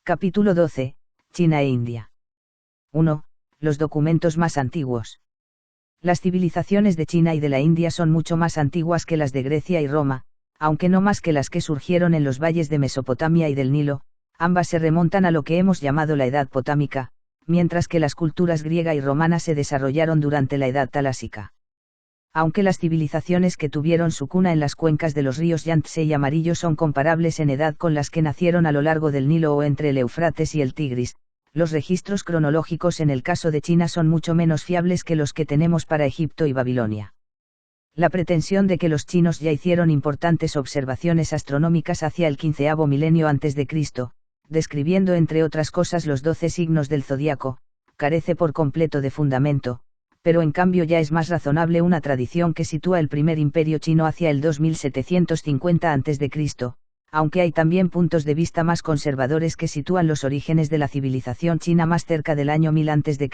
Capítulo 12, China e India. 1. Los documentos más antiguos. Las civilizaciones de China y de la India son mucho más antiguas que las de Grecia y Roma, aunque no más que las que surgieron en los valles de Mesopotamia y del Nilo. Ambas se remontan a lo que hemos llamado la Edad Potámica, mientras que las culturas griega y romana se desarrollaron durante la Edad Talásica. Aunque las civilizaciones que tuvieron su cuna en las cuencas de los ríos Yangtze y Amarillo son comparables en edad con las que nacieron a lo largo del Nilo o entre el Éufrates y el Tigris, los registros cronológicos en el caso de China son mucho menos fiables que los que tenemos para Egipto y Babilonia. La pretensión de que los chinos ya hicieron importantes observaciones astronómicas hacia el 15º milenio antes de Cristo, describiendo entre otras cosas los 12 signos del zodiaco, carece por completo de fundamento, pero en cambio ya es más razonable una tradición que sitúa el primer imperio chino hacia el 2750 a.C., aunque hay también puntos de vista más conservadores que sitúan los orígenes de la civilización china más cerca del año 1000 a.C.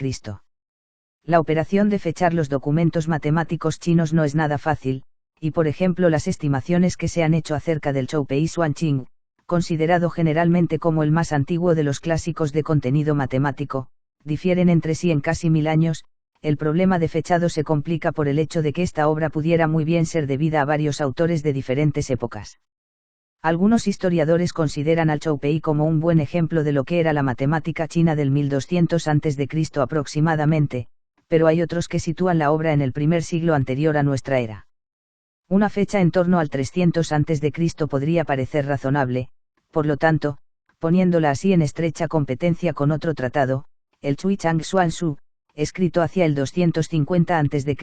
La operación de fechar los documentos matemáticos chinos no es nada fácil, y por ejemplo las estimaciones que se han hecho acerca del Choupei Xuanqing, considerado generalmente como el más antiguo de los clásicos de contenido matemático, difieren entre sí en casi 1000 años. El problema de fechado se complica por el hecho de que esta obra pudiera muy bien ser debida a varios autores de diferentes épocas. Algunos historiadores consideran al Choupei como un buen ejemplo de lo que era la matemática china del 1200 a.C. aproximadamente, pero hay otros que sitúan la obra en el primer siglo anterior a nuestra era. Una fecha en torno al 300 a.C. podría parecer razonable, por lo tanto, poniéndola así en estrecha competencia con otro tratado, el Chui Chang Xuan Su, escrito hacia el 250 a.C.,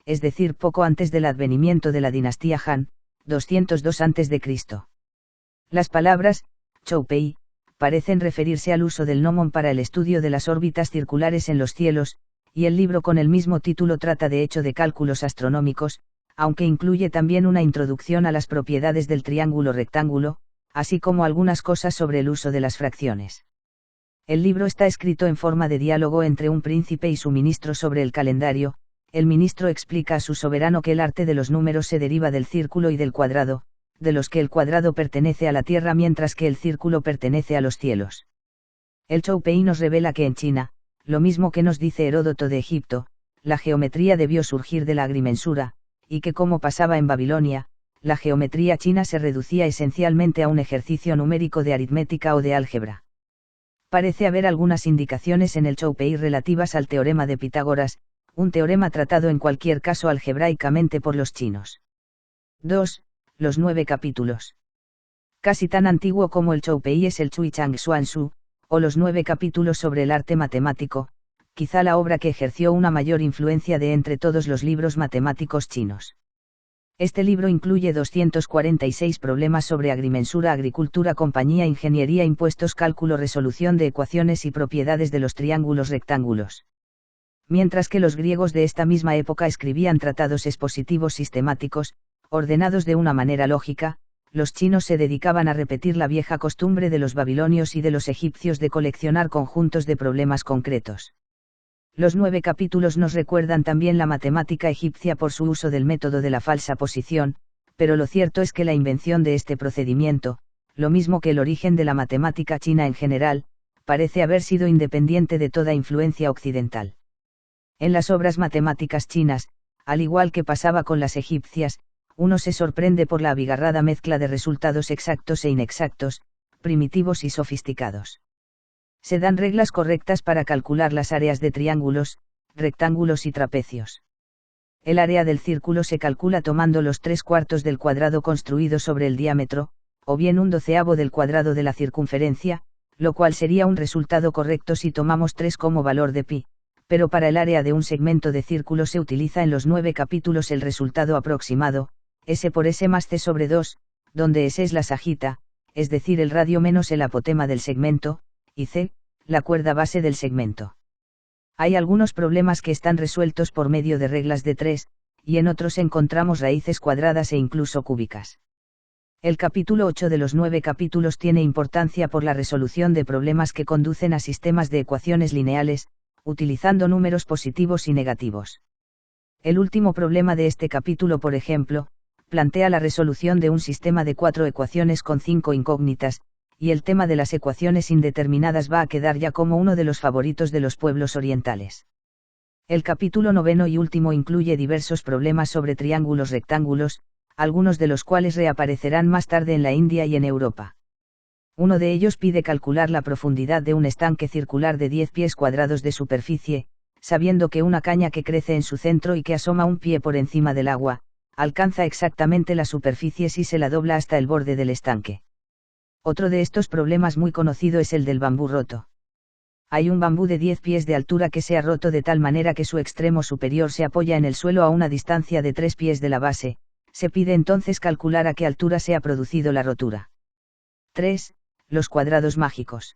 es decir, poco antes del advenimiento de la dinastía Han, 202 a.C. Las palabras, Choupei, parecen referirse al uso del gnomon para el estudio de las órbitas circulares en los cielos, y el libro con el mismo título trata de hecho de cálculos astronómicos, aunque incluye también una introducción a las propiedades del triángulo rectángulo, así como algunas cosas sobre el uso de las fracciones. El libro está escrito en forma de diálogo entre un príncipe y su ministro sobre el calendario. El ministro explica a su soberano que el arte de los números se deriva del círculo y del cuadrado, de los que el cuadrado pertenece a la tierra mientras que el círculo pertenece a los cielos. El Choupei nos revela que en China, lo mismo que nos dice Heródoto de Egipto, la geometría debió surgir de la agrimensura, y que como pasaba en Babilonia, la geometría china se reducía esencialmente a un ejercicio numérico de aritmética o de álgebra. Parece haber algunas indicaciones en el Choupei relativas al teorema de Pitágoras, un teorema tratado en cualquier caso algebraicamente por los chinos. 2. Los 9 capítulos. Casi tan antiguo como el Choupei es el Chui Chang Xuan Su, o los 9 capítulos sobre el arte matemático, quizá la obra que ejerció una mayor influencia de entre todos los libros matemáticos chinos. Este libro incluye 246 problemas sobre agrimensura, agricultura, compañía, ingeniería, impuestos, cálculo, resolución de ecuaciones y propiedades de los triángulos rectángulos. Mientras que los griegos de esta misma época escribían tratados expositivos sistemáticos, ordenados de una manera lógica, los chinos se dedicaban a repetir la vieja costumbre de los babilonios y de los egipcios de coleccionar conjuntos de problemas concretos. Los 9 capítulos nos recuerdan también la matemática egipcia por su uso del método de la falsa posición, pero lo cierto es que la invención de este procedimiento, lo mismo que el origen de la matemática china en general, parece haber sido independiente de toda influencia occidental. En las obras matemáticas chinas, al igual que pasaba con las egipcias, uno se sorprende por la abigarrada mezcla de resultados exactos e inexactos, primitivos y sofisticados. Se dan reglas correctas para calcular las áreas de triángulos, rectángulos y trapecios. El área del círculo se calcula tomando los 3/4 del cuadrado construido sobre el diámetro, o bien 1/12 del cuadrado de la circunferencia, lo cual sería un resultado correcto si tomamos 3 como valor de pi, pero para el área de un segmento de círculo se utiliza en los 9 capítulos el resultado aproximado, S por S más C sobre 2, donde S es la sagita, es decir el radio menos el apotema del segmento, y C, la cuerda base del segmento. Hay algunos problemas que están resueltos por medio de reglas de 3, y en otros encontramos raíces cuadradas e incluso cúbicas. El capítulo 8 de los 9 capítulos tiene importancia por la resolución de problemas que conducen a sistemas de ecuaciones lineales, utilizando números positivos y negativos. El último problema de este capítulo, por ejemplo, plantea la resolución de un sistema de 4 ecuaciones con 5 incógnitas, y el tema de las ecuaciones indeterminadas va a quedar ya como uno de los favoritos de los pueblos orientales. El capítulo 9 y último incluye diversos problemas sobre triángulos rectángulos, algunos de los cuales reaparecerán más tarde en la India y en Europa. Uno de ellos pide calcular la profundidad de un estanque circular de 10 pies cuadrados de superficie, sabiendo que una caña que crece en su centro y que asoma un pie por encima del agua, alcanza exactamente la superficie si se la dobla hasta el borde del estanque. Otro de estos problemas muy conocido es el del bambú roto. Hay un bambú de 10 pies de altura que se ha roto de tal manera que su extremo superior se apoya en el suelo a una distancia de 3 pies de la base, se pide entonces calcular a qué altura se ha producido la rotura. 3. Los cuadrados mágicos.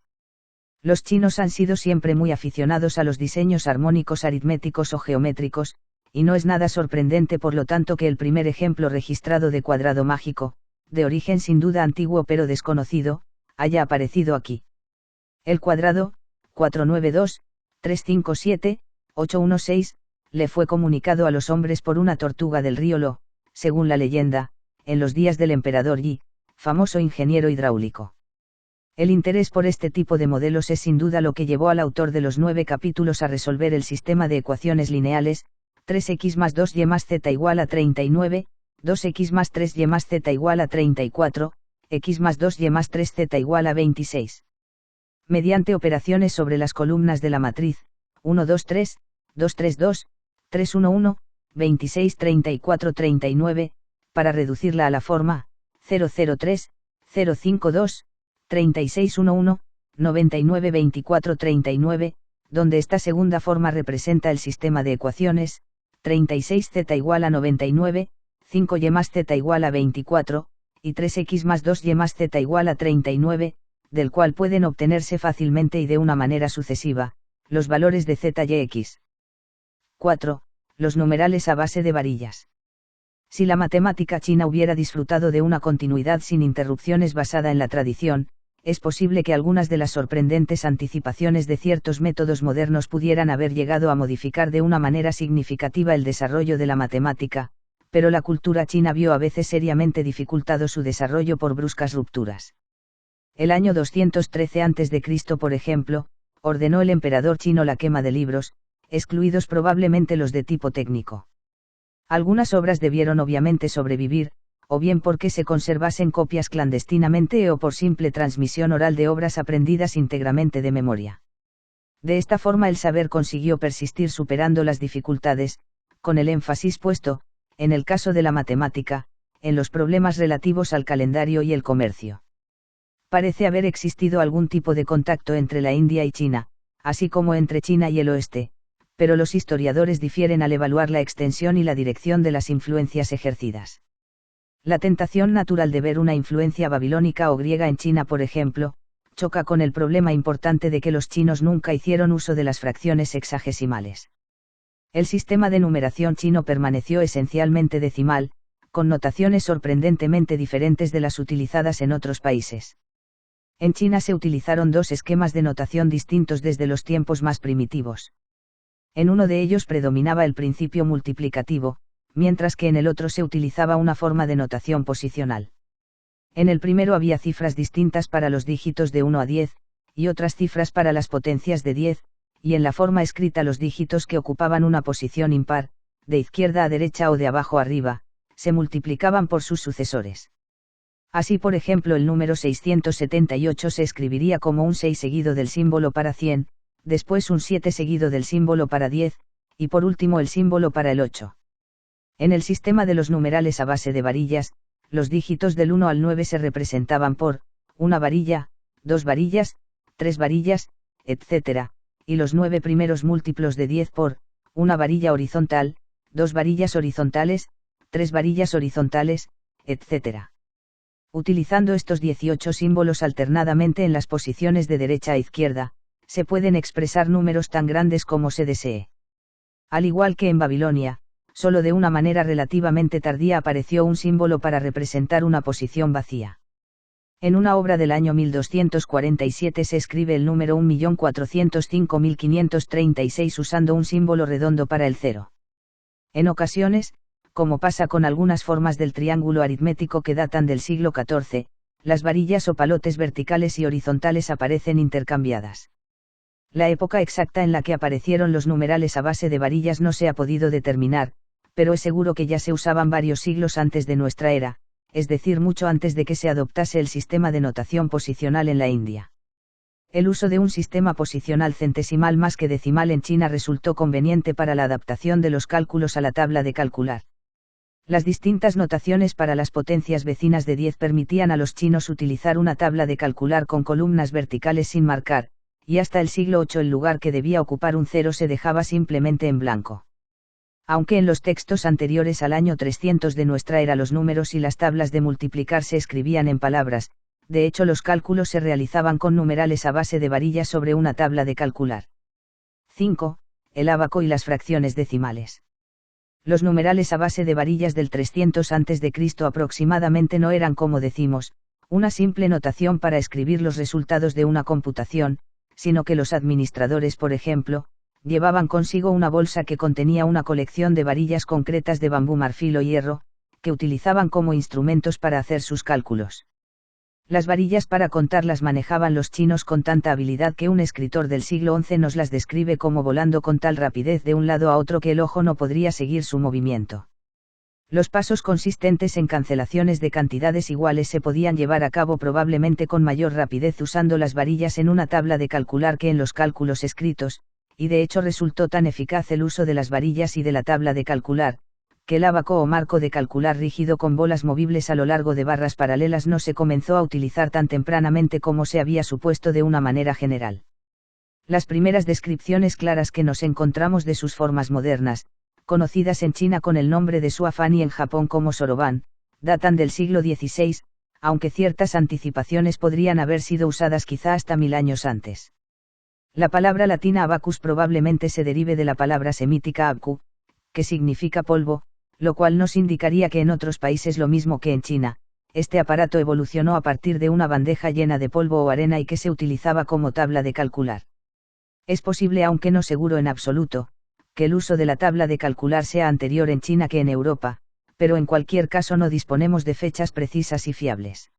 Los chinos han sido siempre muy aficionados a los diseños armónicos aritméticos o geométricos, y no es nada sorprendente por lo tanto que el primer ejemplo registrado de cuadrado mágico, de origen sin duda antiguo pero desconocido, haya aparecido aquí. El cuadrado, 492, 357, 816, le fue comunicado a los hombres por una tortuga del río Lo, según la leyenda, en los días del emperador Yi, famoso ingeniero hidráulico. El interés por este tipo de modelos es sin duda lo que llevó al autor de los 9 capítulos a resolver el sistema de ecuaciones lineales, 3x más 2y más z igual a 39, 2x más 3y más z igual a 34, x más 2y más 3z igual a 26. Mediante operaciones sobre las columnas de la matriz, 1, 2, 3, 2, 3, 2, 3, 1, 1, 26, 34, 39, para reducirla a la forma, 0, 0, 3, 0, 5, 2, 36, 1, 1, 99, 24, 39, donde esta segunda forma representa el sistema de ecuaciones, 36z igual a 99, 5y más z igual a 24, y 3x más 2y más z igual a 39, del cual pueden obtenerse fácilmente y de una manera sucesiva, los valores de z y x. 4. Los numerales a base de varillas. Si la matemática china hubiera disfrutado de una continuidad sin interrupciones basada en la tradición, es posible que algunas de las sorprendentes anticipaciones de ciertos métodos modernos pudieran haber llegado a modificar de una manera significativa el desarrollo de la matemática, pero la cultura china vio a veces seriamente dificultado su desarrollo por bruscas rupturas. El año 213 a.C., por ejemplo, ordenó el emperador chino la quema de libros, excluidos probablemente los de tipo técnico. Algunas obras debieron obviamente sobrevivir, o bien porque se conservasen copias clandestinamente o por simple transmisión oral de obras aprendidas íntegramente de memoria. De esta forma el saber consiguió persistir superando las dificultades, con el énfasis puesto, en el caso de la matemática, en los problemas relativos al calendario y el comercio. Parece haber existido algún tipo de contacto entre la India y China, así como entre China y el oeste, pero los historiadores difieren al evaluar la extensión y la dirección de las influencias ejercidas. La tentación natural de ver una influencia babilónica o griega en China, por ejemplo, choca con el problema importante de que los chinos nunca hicieron uso de las fracciones sexagesimales. El sistema de numeración chino permaneció esencialmente decimal, con notaciones sorprendentemente diferentes de las utilizadas en otros países. En China se utilizaron dos esquemas de notación distintos desde los tiempos más primitivos. En uno de ellos predominaba el principio multiplicativo, mientras que en el otro se utilizaba una forma de notación posicional. En el primero había cifras distintas para los dígitos de 1 a 10, y otras cifras para las potencias de 10, y en la forma escrita los dígitos que ocupaban una posición impar, de izquierda a derecha o de abajo a arriba, se multiplicaban por sus sucesores. Así por ejemplo el número 678 se escribiría como un 6 seguido del símbolo para 100, después un 7 seguido del símbolo para 10, y por último el símbolo para el 8. En el sistema de los numerales a base de varillas, los dígitos del 1 al 9 se representaban por, una varilla, 2 varillas, 3 varillas, etc., y los 9 primeros múltiplos de 10 por, una varilla horizontal, 2 varillas horizontales, 3 varillas horizontales, etc. Utilizando estos 18 símbolos alternadamente en las posiciones de derecha a izquierda, se pueden expresar números tan grandes como se desee. Al igual que en Babilonia, solo de una manera relativamente tardía apareció un símbolo para representar una posición vacía. En una obra del año 1247 se escribe el número 1.405.536 usando un símbolo redondo para el 0. En ocasiones, como pasa con algunas formas del triángulo aritmético que datan del siglo XIV, las varillas o palotes verticales y horizontales aparecen intercambiadas. La época exacta en la que aparecieron los numerales a base de varillas no se ha podido determinar, pero es seguro que ya se usaban varios siglos antes de nuestra era, es decir, mucho antes de que se adoptase el sistema de notación posicional en la India. El uso de un sistema posicional centesimal más que decimal en China resultó conveniente para la adaptación de los cálculos a la tabla de calcular. Las distintas notaciones para las potencias vecinas de 10 permitían a los chinos utilizar una tabla de calcular con columnas verticales sin marcar, y hasta el siglo VIII el lugar que debía ocupar un cero se dejaba simplemente en blanco. Aunque en los textos anteriores al año 300 de nuestra era los números y las tablas de multiplicar se escribían en palabras, de hecho los cálculos se realizaban con numerales a base de varillas sobre una tabla de calcular. 5. El ábaco y las fracciones decimales. Los numerales a base de varillas del 300 a.C. aproximadamente no eran, como decimos, una simple notación para escribir los resultados de una computación, sino que los administradores, por ejemplo, llevaban consigo una bolsa que contenía una colección de varillas concretas de bambú, marfil o hierro, que utilizaban como instrumentos para hacer sus cálculos. Las varillas para contar las manejaban los chinos con tanta habilidad que un escritor del siglo XI nos las describe como volando con tal rapidez de un lado a otro que el ojo no podría seguir su movimiento. Los pasos consistentes en cancelaciones de cantidades iguales se podían llevar a cabo probablemente con mayor rapidez usando las varillas en una tabla de calcular que en los cálculos escritos, y de hecho resultó tan eficaz el uso de las varillas y de la tabla de calcular, que el ábaco o marco de calcular rígido con bolas movibles a lo largo de barras paralelas no se comenzó a utilizar tan tempranamente como se había supuesto de una manera general. Las primeras descripciones claras que nos encontramos de sus formas modernas, conocidas en China con el nombre de Suafan y en Japón como Soroban, datan del siglo XVI, aunque ciertas anticipaciones podrían haber sido usadas quizá hasta 1000 años antes. La palabra latina abacus probablemente se derive de la palabra semítica abku, que significa polvo, lo cual nos indicaría que en otros países lo mismo que en China, este aparato evolucionó a partir de una bandeja llena de polvo o arena y que se utilizaba como tabla de calcular. Es posible, aunque no seguro en absoluto, que el uso de la tabla de calcular sea anterior en China que en Europa, pero en cualquier caso no disponemos de fechas precisas y fiables.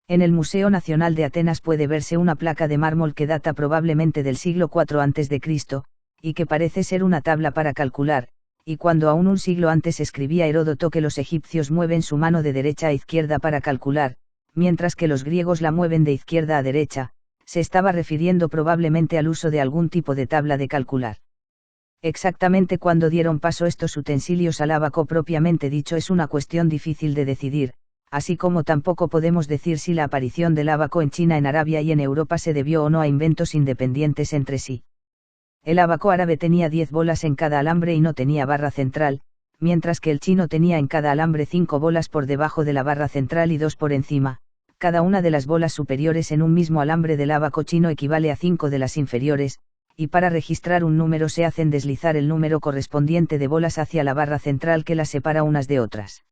En el Museo Nacional de Atenas puede verse una placa de mármol que data probablemente del siglo IV a.C., y que parece ser una tabla para calcular, y cuando aún un siglo antes escribía Heródoto que los egipcios mueven su mano de derecha a izquierda para calcular, mientras que los griegos la mueven de izquierda a derecha, se estaba refiriendo probablemente al uso de algún tipo de tabla de calcular. Exactamente cuándo dieron paso estos utensilios al ábaco propiamente dicho es una cuestión difícil de decidir, así como tampoco podemos decir si la aparición del ábaco en China, en Arabia y en Europa se debió o no a inventos independientes entre sí. El ábaco árabe tenía 10 bolas en cada alambre y no tenía barra central, mientras que el chino tenía en cada alambre 5 bolas por debajo de la barra central y 2 por encima. Cada una de las bolas superiores en un mismo alambre del ábaco chino equivale a 5 de las inferiores, y para registrar un número se hacen deslizar el número correspondiente de bolas hacia la barra central que las separa unas de otras.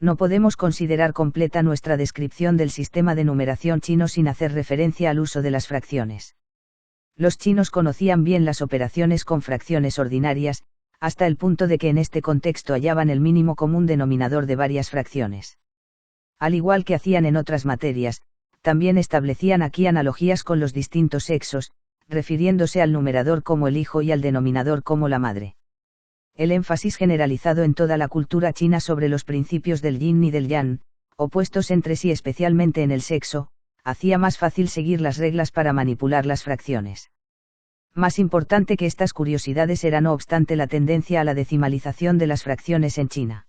No podemos considerar completa nuestra descripción del sistema de numeración chino sin hacer referencia al uso de las fracciones. Los chinos conocían bien las operaciones con fracciones ordinarias, hasta el punto de que en este contexto hallaban el mínimo común denominador de varias fracciones. Al igual que hacían en otras materias, también establecían aquí analogías con los distintos sexos, refiriéndose al numerador como el hijo y al denominador como la madre. El énfasis generalizado en toda la cultura china sobre los principios del yin y del yang, opuestos entre sí especialmente en el sexo, hacía más fácil seguir las reglas para manipular las fracciones. Más importante que estas curiosidades era no obstante la tendencia a la decimalización de las fracciones en China.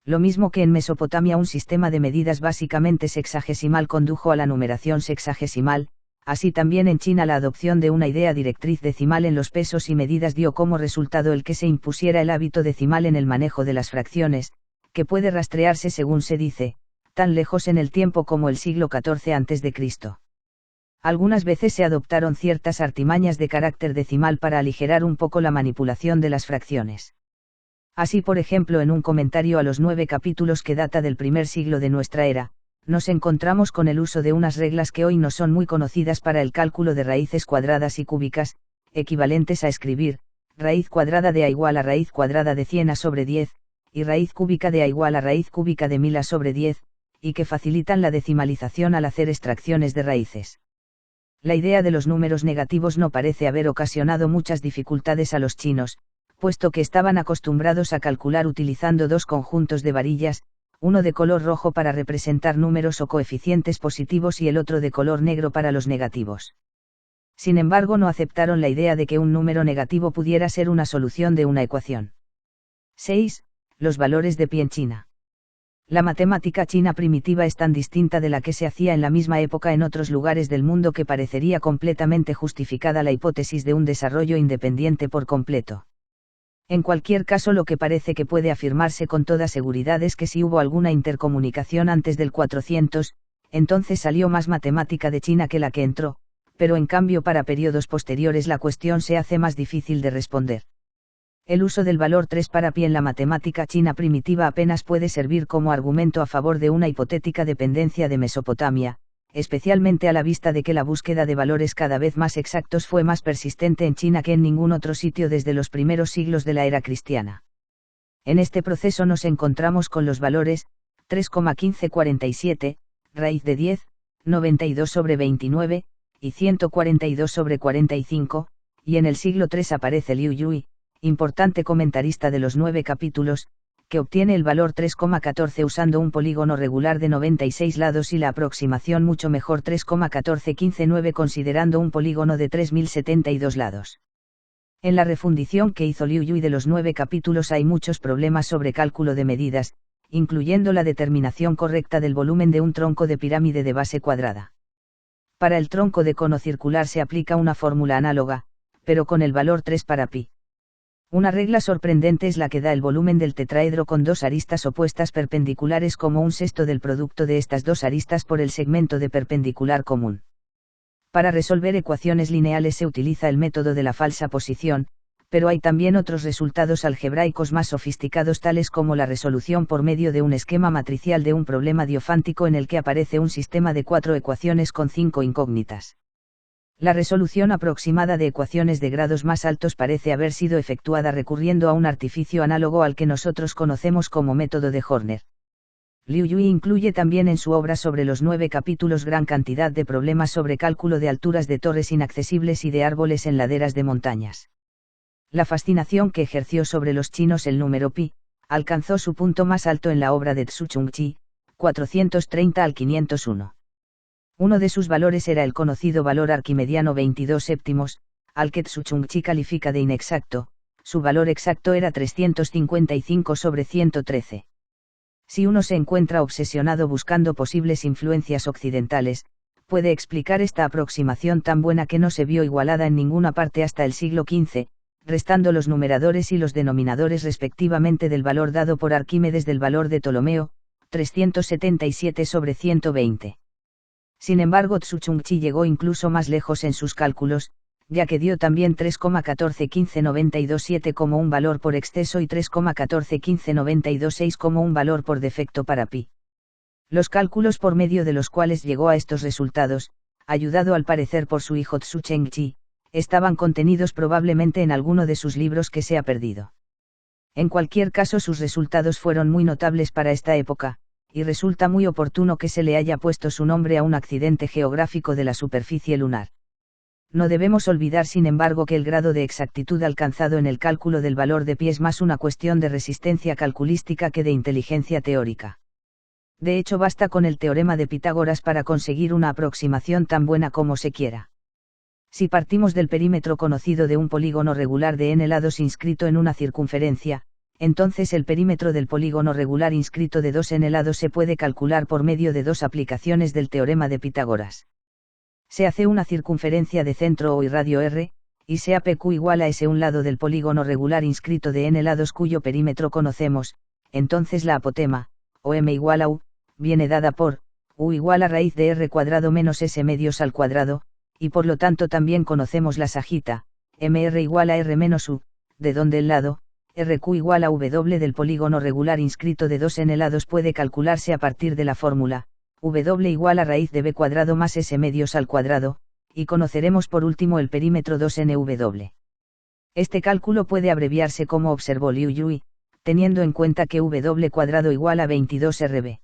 Lo mismo que en Mesopotamia un sistema de medidas básicamente sexagesimal condujo a la numeración sexagesimal, así también en China la adopción de una idea directriz decimal en los pesos y medidas dio como resultado el que se impusiera el hábito decimal en el manejo de las fracciones, que puede rastrearse según se dice, tan lejos en el tiempo como el siglo XIV a.C. Algunas veces se adoptaron ciertas artimañas de carácter decimal para aligerar un poco la manipulación de las fracciones. Así, por ejemplo, en un comentario a los 9 capítulos que data del primer siglo de nuestra era, nos encontramos con el uso de unas reglas que hoy no son muy conocidas para el cálculo de raíces cuadradas y cúbicas, equivalentes a escribir, raíz cuadrada de a igual a raíz cuadrada de 100 a sobre 10, y raíz cúbica de a igual a raíz cúbica de 1000 a sobre 10, y que facilitan la decimalización al hacer extracciones de raíces. La idea de los números negativos no parece haber ocasionado muchas dificultades a los chinos, puesto que estaban acostumbrados a calcular utilizando dos conjuntos de varillas, uno de color rojo para representar números o coeficientes positivos y el otro de color negro para los negativos. Sin embargo, no aceptaron la idea de que un número negativo pudiera ser una solución de una ecuación. 6. Los valores de pi en China. La matemática china primitiva es tan distinta de la que se hacía en la misma época en otros lugares del mundo que parecería completamente justificada la hipótesis de un desarrollo independiente por completo. En cualquier caso, lo que parece que puede afirmarse con toda seguridad es que si hubo alguna intercomunicación antes del 400, entonces salió más matemática de China que la que entró, pero en cambio para periodos posteriores la cuestión se hace más difícil de responder. El uso del valor 3 para pi en la matemática china primitiva apenas puede servir como argumento a favor de una hipotética dependencia de Mesopotamia, especialmente a la vista de que la búsqueda de valores cada vez más exactos fue más persistente en China que en ningún otro sitio desde los primeros siglos de la era cristiana. En este proceso nos encontramos con los valores 3,1547, raíz de 10, 92 sobre 29, y 142 sobre 45, y en el siglo III aparece Liu Yui, importante comentarista de los 9 capítulos, que obtiene el valor 3,14 usando un polígono regular de 96 lados y la aproximación mucho mejor 3,14159 considerando un polígono de 3072 lados. En la refundición que hizo Liu Yui de los 9 capítulos hay muchos problemas sobre cálculo de medidas, incluyendo la determinación correcta del volumen de un tronco de pirámide de base cuadrada. Para el tronco de cono circular se aplica una fórmula análoga, pero con el valor 3 para pi. Una regla sorprendente es la que da el volumen del tetraedro con dos aristas opuestas perpendiculares como un sexto del producto de estas dos aristas por el segmento de perpendicular común. Para resolver ecuaciones lineales se utiliza el método de la falsa posición, pero hay también otros resultados algebraicos más sofisticados tales como la resolución por medio de un esquema matricial de un problema diofántico en el que aparece un sistema de 4 ecuaciones con 5 incógnitas. La resolución aproximada de ecuaciones de grados más altos parece haber sido efectuada recurriendo a un artificio análogo al que nosotros conocemos como método de Horner. Liu Yui incluye también en su obra sobre los 9 capítulos gran cantidad de problemas sobre cálculo de alturas de torres inaccesibles y de árboles en laderas de montañas. La fascinación que ejerció sobre los chinos el número pi, alcanzó su punto más alto en la obra de Tzu Chung-chi, 430 al 501. Uno de sus valores era el conocido valor arquimediano 22 séptimos, al que Tzu Chung-chi califica de inexacto, su valor exacto era 355 sobre 113. Si uno se encuentra obsesionado buscando posibles influencias occidentales, puede explicar esta aproximación tan buena que no se vio igualada en ninguna parte hasta el siglo XV, restando los numeradores y los denominadores respectivamente del valor dado por Arquímedes del valor de Ptolomeo, 377 sobre 120. Sin embargo, Tzu Chung-chi llegó incluso más lejos en sus cálculos, ya que dio también 3,1415927 como un valor por exceso y 3,1415926 como un valor por defecto para pi. Los cálculos por medio de los cuales llegó a estos resultados, ayudado al parecer por su hijo Tzu Cheng-chi, estaban contenidos probablemente en alguno de sus libros que se ha perdido. En cualquier caso, sus resultados fueron muy notables para esta época, y resulta muy oportuno que se le haya puesto su nombre a un accidente geográfico de la superficie lunar. No debemos olvidar sin embargo que el grado de exactitud alcanzado en el cálculo del valor de pi es más una cuestión de resistencia calculística que de inteligencia teórica. De hecho, basta con el teorema de Pitágoras para conseguir una aproximación tan buena como se quiera. Si partimos del perímetro conocido de un polígono regular de n lados inscrito en una circunferencia, entonces el perímetro del polígono regular inscrito de 2n lados se puede calcular por medio de dos aplicaciones del teorema de Pitágoras. Se hace una circunferencia de centro O y radio r, y sea PQ igual a S un lado del polígono regular inscrito de n lados cuyo perímetro conocemos, entonces la apotema, o m igual a u, viene dada por, u igual a raíz de r cuadrado menos s medios al cuadrado, y por lo tanto también conocemos la sagita, mr igual a r menos u, de donde el lado, rq igual a w del polígono regular inscrito de 2n lados puede calcularse a partir de la fórmula, w igual a raíz de b cuadrado más s medios al cuadrado, y conoceremos por último el perímetro 2nw. Este cálculo puede abreviarse como observó Liu Yui, teniendo en cuenta que w cuadrado igual a 22rb.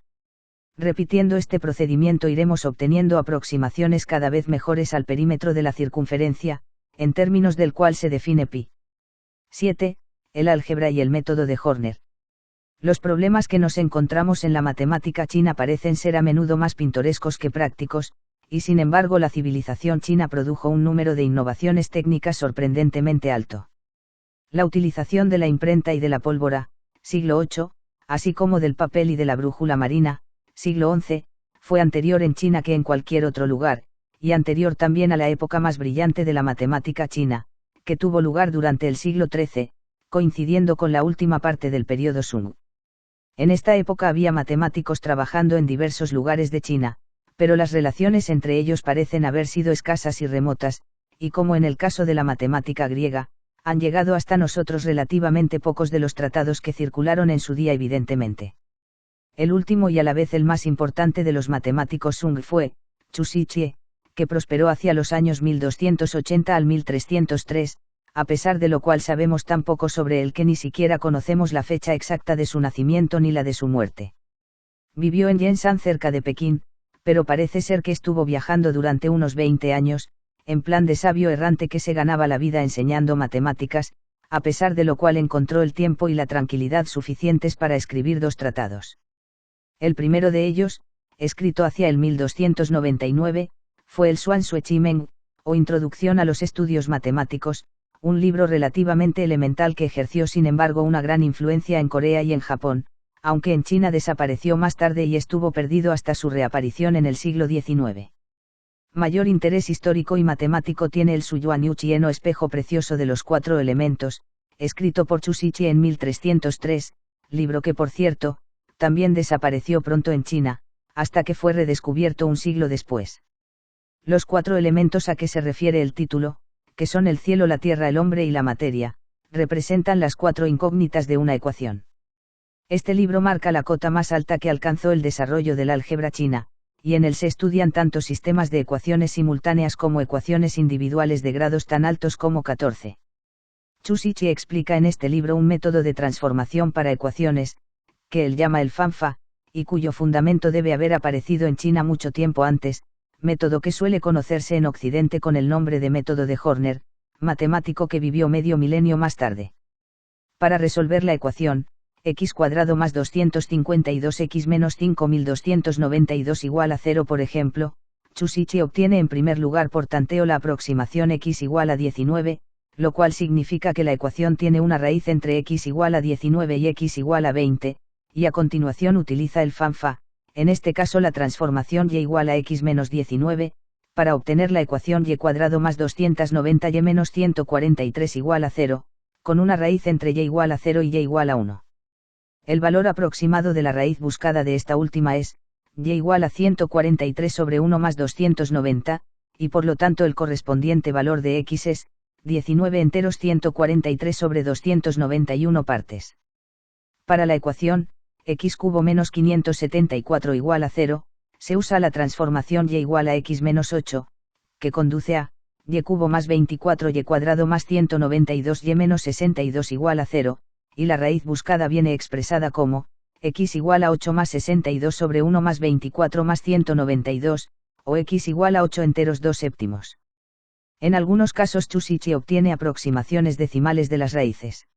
Repitiendo este procedimiento iremos obteniendo aproximaciones cada vez mejores al perímetro de la circunferencia, en términos del cual se define pi. 7. El álgebra y el método de Horner. Los problemas que nos encontramos en la matemática china parecen ser a menudo más pintorescos que prácticos, y sin embargo la civilización china produjo un número de innovaciones técnicas sorprendentemente alto. La utilización de la imprenta y de la pólvora, siglo VIII, así como del papel y de la brújula marina, siglo XI, fue anterior en China que en cualquier otro lugar, y anterior también a la época más brillante de la matemática china, que tuvo lugar durante el siglo XIII, coincidiendo con la última parte del período Sung. En esta época había matemáticos trabajando en diversos lugares de China, pero las relaciones entre ellos parecen haber sido escasas y remotas, y como en el caso de la matemática griega, han llegado hasta nosotros relativamente pocos de los tratados que circularon en su día evidentemente. El último y a la vez el más importante de los matemáticos Sung fue Chu Shichie, que prosperó hacia los años 1280 al 1303, a pesar de lo cual sabemos tan poco sobre él que ni siquiera conocemos la fecha exacta de su nacimiento ni la de su muerte. Vivió en Yenshan cerca de Pekín, pero parece ser que estuvo viajando durante unos 20 años, en plan de sabio errante que se ganaba la vida enseñando matemáticas, a pesar de lo cual encontró el tiempo y la tranquilidad suficientes para escribir 2 tratados. El primero de ellos, escrito hacia el 1299, fue el Xuan Sue Chi Meng, o Introducción a los Estudios Matemáticos, un libro relativamente elemental que ejerció sin embargo una gran influencia en Corea y en Japón, aunque en China desapareció más tarde y estuvo perdido hasta su reaparición en el siglo XIX. Mayor interés histórico y matemático tiene el Suyuan Yu Chien o Espejo Precioso de los 4 elementos, escrito por Chu Shichie en 1303, libro que por cierto, también desapareció pronto en China, hasta que fue redescubierto un siglo después. Los 4 elementos a que se refiere el título, que son el cielo, la tierra, el hombre y la materia, representan las 4 incógnitas de una ecuación. Este libro marca la cota más alta que alcanzó el desarrollo del álgebra china, y en él se estudian tanto sistemas de ecuaciones simultáneas como ecuaciones individuales de grados tan altos como 14. Chu Shichie explica en este libro un método de transformación para ecuaciones, que él llama el fanfa, y cuyo fundamento debe haber aparecido en China mucho tiempo antes, método que suele conocerse en Occidente con el nombre de método de Horner, matemático que vivió medio milenio más tarde. Para resolver la ecuación, x² más 252x menos 5292 igual a 0 por ejemplo, Chu Shichie obtiene en primer lugar por tanteo la aproximación x igual a 19, lo cual significa que la ecuación tiene una raíz entre x igual a 19 y x igual a 20, y a continuación utiliza el fanfa, en este caso la transformación y igual a x menos 19, para obtener la ecuación y² más 290y menos 143 igual a 0, con una raíz entre y igual a 0 y y igual a 1. El valor aproximado de la raíz buscada de esta última es, y igual a 143 sobre 1 más 290, y por lo tanto el correspondiente valor de x es, 19 enteros 143 sobre 291 partes. Para la ecuación, x³ menos 574 igual a 0, se usa la transformación y igual a x menos 8, que conduce a, y³ más 24y² más 192y menos 62 igual a 0, y la raíz buscada viene expresada como, x igual a 8 más 62 sobre 1 más 24 más 192, o x igual a 8 enteros 2 séptimos. En algunos casos Chu Shichie obtiene aproximaciones decimales de las raíces.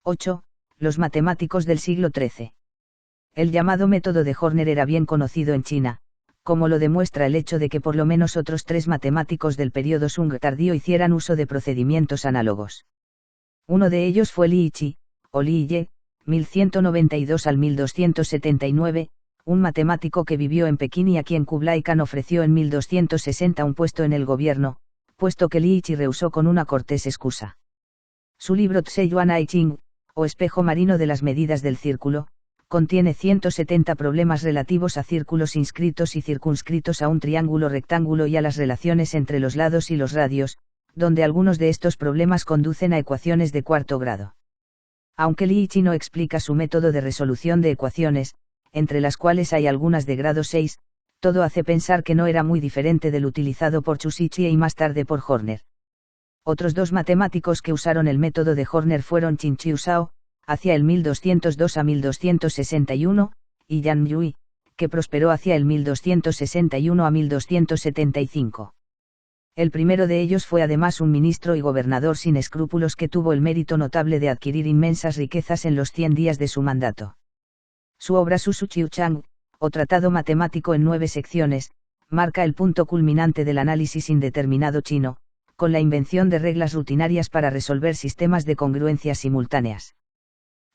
8. Los matemáticos del siglo XIII. El llamado método de Horner era bien conocido en China, como lo demuestra el hecho de que por lo menos otros 3 matemáticos del período Sung tardío hicieran uso de procedimientos análogos. Uno de ellos fue Li Yichi, o Li Ye, 1192 al 1279, un matemático que vivió en Pekín y a quien Kublai Khan ofreció en 1260 un puesto en el gobierno, puesto que Li Yichi rehusó con una cortés excusa. Su libro Tse Yuan Ai Ching, o Espejo Marino de las Medidas del Círculo, contiene 170 problemas relativos a círculos inscritos y circunscritos a un triángulo rectángulo y a las relaciones entre los lados y los radios, donde algunos de estos problemas conducen a ecuaciones de 4º grado. Aunque Li Yichi no explica su método de resolución de ecuaciones, entre las cuales hay algunas de grado 6, todo hace pensar que no era muy diferente del utilizado por Chu Shichie y más tarde por Horner. Otros 2 matemáticos que usaron el método de Horner fueron Qin Chiu Shao, hacia el 1202 a 1261, y Yan Yui, que prosperó hacia el 1261 a 1275. El primero de ellos fue además un ministro y gobernador sin escrúpulos que tuvo el mérito notable de adquirir inmensas riquezas en los 100 días de su mandato. Su obra Susu-Chiu-Chang, o Tratado Matemático en 9 secciones, marca el punto culminante del análisis indeterminado chino, con la invención de reglas rutinarias para resolver sistemas de congruencias simultáneas.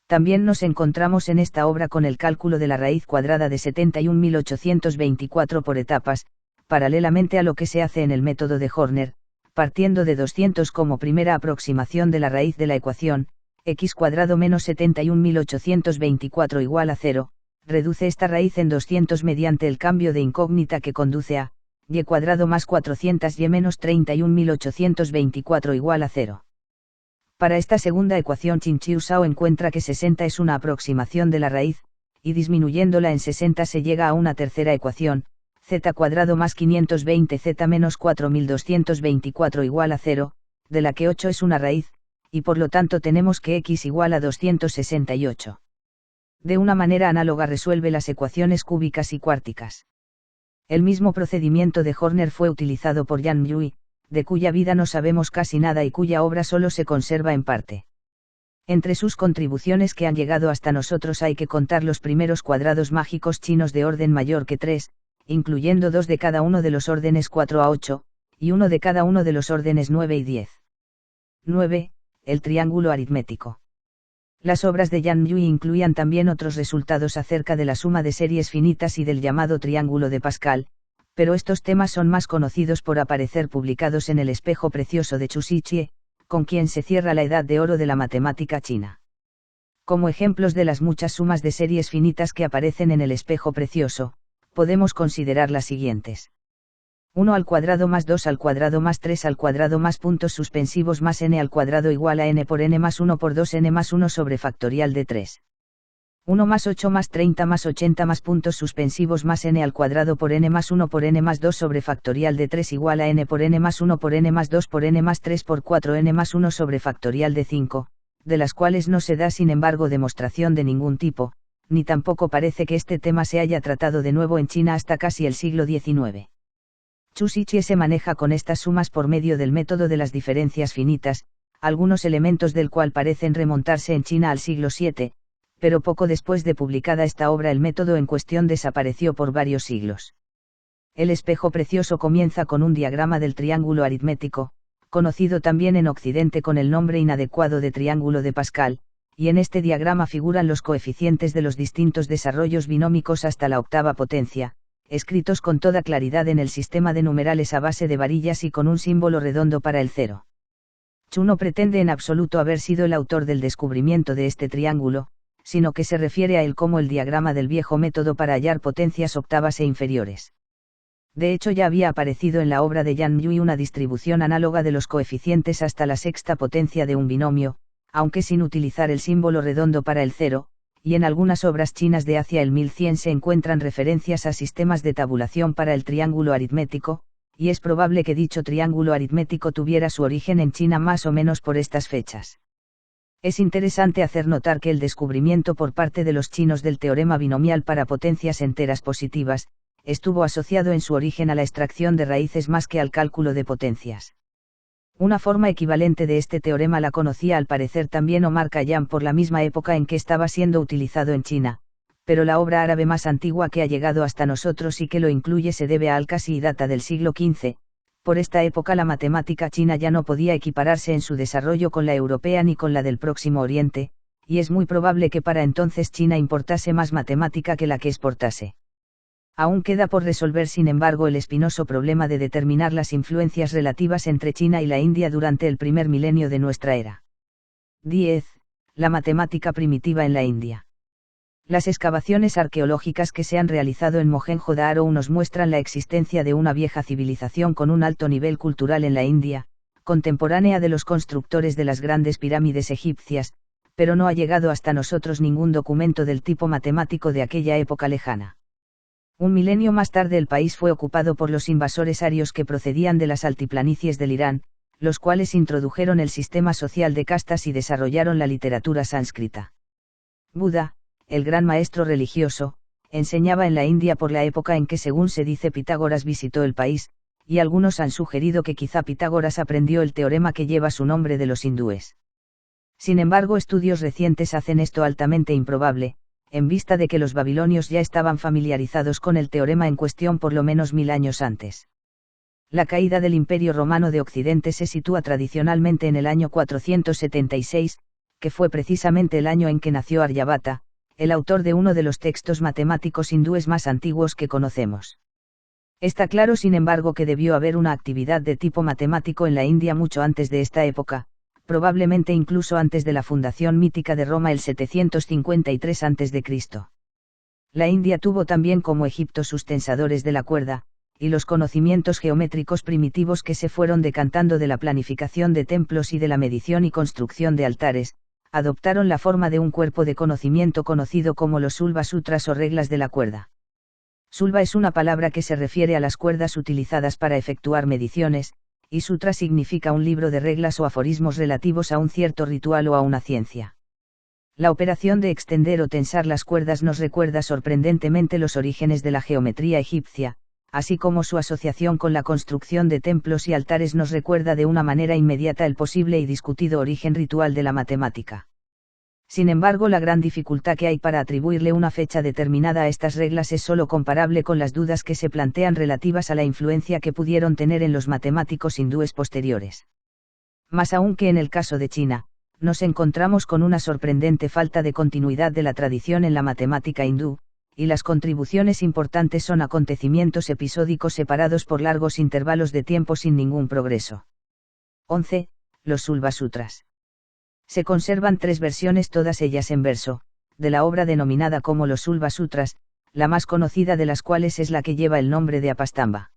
También nos encontramos en esta obra con el cálculo de la raíz cuadrada de 71.824 por etapas, paralelamente a lo que se hace en el método de Horner, partiendo de 200 como primera aproximación de la raíz de la ecuación, x cuadrado menos 71.824 igual a 0, reduce esta raíz en 200 mediante el cambio de incógnita que conduce a y cuadrado más 400 y menos 31.824 igual a 0. Para esta segunda ecuación Chin-Chiu Sao encuentra que 60 es una aproximación de la raíz, y disminuyéndola en 60 se llega a una tercera ecuación, z cuadrado más 520 z menos 4224 igual a 0, de la que 8 es una raíz, y por lo tanto tenemos que x igual a 268. De una manera análoga resuelve las ecuaciones cúbicas y cuárticas. El mismo procedimiento de Horner fue utilizado por Yan Yui, de cuya vida no sabemos casi nada y cuya obra solo se conserva en parte. Entre sus contribuciones que han llegado hasta nosotros hay que contar los primeros cuadrados mágicos chinos de orden mayor que 3, incluyendo 2 de cada uno de los órdenes 4 a 8, y 1 de cada uno de los órdenes 9 y 10. 9. El triángulo aritmético. Las obras de Yan Yui incluían también otros resultados acerca de la suma de series finitas y del llamado triángulo de Pascal, pero estos temas son más conocidos por aparecer publicados en El espejo precioso de Chu Shichie, con quien se cierra la edad de oro de la matemática china. Como ejemplos de las muchas sumas de series finitas que aparecen en El espejo precioso, podemos considerar las siguientes. 1 al cuadrado más 2 al cuadrado más 3 al cuadrado más puntos suspensivos más n al cuadrado igual a n por n más 1 por 2n más 1 sobre factorial de 3. 1 más 8 más 30 más 80 más puntos suspensivos más n al cuadrado por n más 1 por n más 2 sobre factorial de 3 igual a n por n más 1 por n más 2 por n más 3 por 4n más 1 sobre factorial de 5, de las cuales no se da sin embargo demostración de ningún tipo, ni tampoco parece que este tema se haya tratado de nuevo en China hasta casi el siglo XIX. Chu Shichie se maneja con estas sumas por medio del método de las diferencias finitas, algunos elementos del cual parecen remontarse en China al siglo VII, pero poco después de publicada esta obra el método en cuestión desapareció por varios siglos. El espejo precioso comienza con un diagrama del triángulo aritmético, conocido también en Occidente con el nombre inadecuado de triángulo de Pascal, y en este diagrama figuran los coeficientes de los distintos desarrollos binómicos hasta la octava potencia, escritos con toda claridad en el sistema de numerales a base de varillas y con un símbolo redondo para el 0. Chu no pretende en absoluto haber sido el autor del descubrimiento de este triángulo, sino que se refiere a él como el diagrama del viejo método para hallar potencias octavas e inferiores. De hecho ya había aparecido en la obra de Yan Yui una distribución análoga de los coeficientes hasta la sexta potencia de un binomio, aunque sin utilizar el símbolo redondo para el 0, y en algunas obras chinas de hacia el 1100 se encuentran referencias a sistemas de tabulación para el triángulo aritmético, y es probable que dicho triángulo aritmético tuviera su origen en China más o menos por estas fechas. Es interesante hacer notar que el descubrimiento por parte de los chinos del teorema binomial para potencias enteras positivas, estuvo asociado en su origen a la extracción de raíces más que al cálculo de potencias. Una forma equivalente de este teorema la conocía al parecer también Omar Khayyam por la misma época en que estaba siendo utilizado en China, pero la obra árabe más antigua que ha llegado hasta nosotros y que lo incluye se debe a Al-Kasi y data del siglo XV. Por esta época la matemática china ya no podía equipararse en su desarrollo con la europea ni con la del Próximo Oriente, y es muy probable que para entonces China importase más matemática que la que exportase. Aún queda por resolver sin embargo el espinoso problema de determinar las influencias relativas entre China y la India durante el primer milenio de nuestra era. 10. La matemática primitiva en la India. Las excavaciones arqueológicas que se han realizado en Mohenjo-Daro nos muestran la existencia de una vieja civilización con un alto nivel cultural en la India, contemporánea de los constructores de las grandes pirámides egipcias, pero no ha llegado hasta nosotros ningún documento del tipo matemático de aquella época lejana. Un milenio más tarde el país fue ocupado por los invasores arios que procedían de las altiplanicies del Irán, los cuales introdujeron el sistema social de castas y desarrollaron la literatura sánscrita. Buda, el gran maestro religioso, enseñaba en la India por la época en que, según se dice, Pitágoras visitó el país, y algunos han sugerido que quizá Pitágoras aprendió el teorema que lleva su nombre de los hindúes. Sin embargo, estudios recientes hacen esto altamente improbable, en vista de que los babilonios ya estaban familiarizados con el teorema en cuestión por lo menos 1000 años antes. La caída del Imperio Romano de Occidente se sitúa tradicionalmente en el año 476, que fue precisamente el año en que nació Aryabhata, el autor de uno de los textos matemáticos hindúes más antiguos que conocemos. Está claro, sin embargo, que debió haber una actividad de tipo matemático en la India mucho antes de esta época, probablemente incluso antes de la fundación mítica de Roma el 753 a.C. La India tuvo también como Egipto sus tensadores de la cuerda, y los conocimientos geométricos primitivos que se fueron decantando de la planificación de templos y de la medición y construcción de altares, adoptaron la forma de un cuerpo de conocimiento conocido como los Sulba Sutras o reglas de la cuerda. Sulba es una palabra que se refiere a las cuerdas utilizadas para efectuar mediciones, y sutra significa un libro de reglas o aforismos relativos a un cierto ritual o a una ciencia. La operación de extender o tensar las cuerdas nos recuerda sorprendentemente los orígenes de la geometría egipcia, así como su asociación con la construcción de templos y altares nos recuerda de una manera inmediata el posible y discutido origen ritual de la matemática. Sin embargo, la gran dificultad que hay para atribuirle una fecha determinada a estas reglas es solo comparable con las dudas que se plantean relativas a la influencia que pudieron tener en los matemáticos hindúes posteriores. Más aún que en el caso de China, nos encontramos con una sorprendente falta de continuidad de la tradición en la matemática hindú, y las contribuciones importantes son acontecimientos episódicos separados por largos intervalos de tiempo sin ningún progreso. 11. Los Sulba Sutras. Se conservan 3 versiones, todas ellas en verso, de la obra denominada como los Sulba Sutras, la más conocida de las cuales es la que lleva el nombre de Apastamba.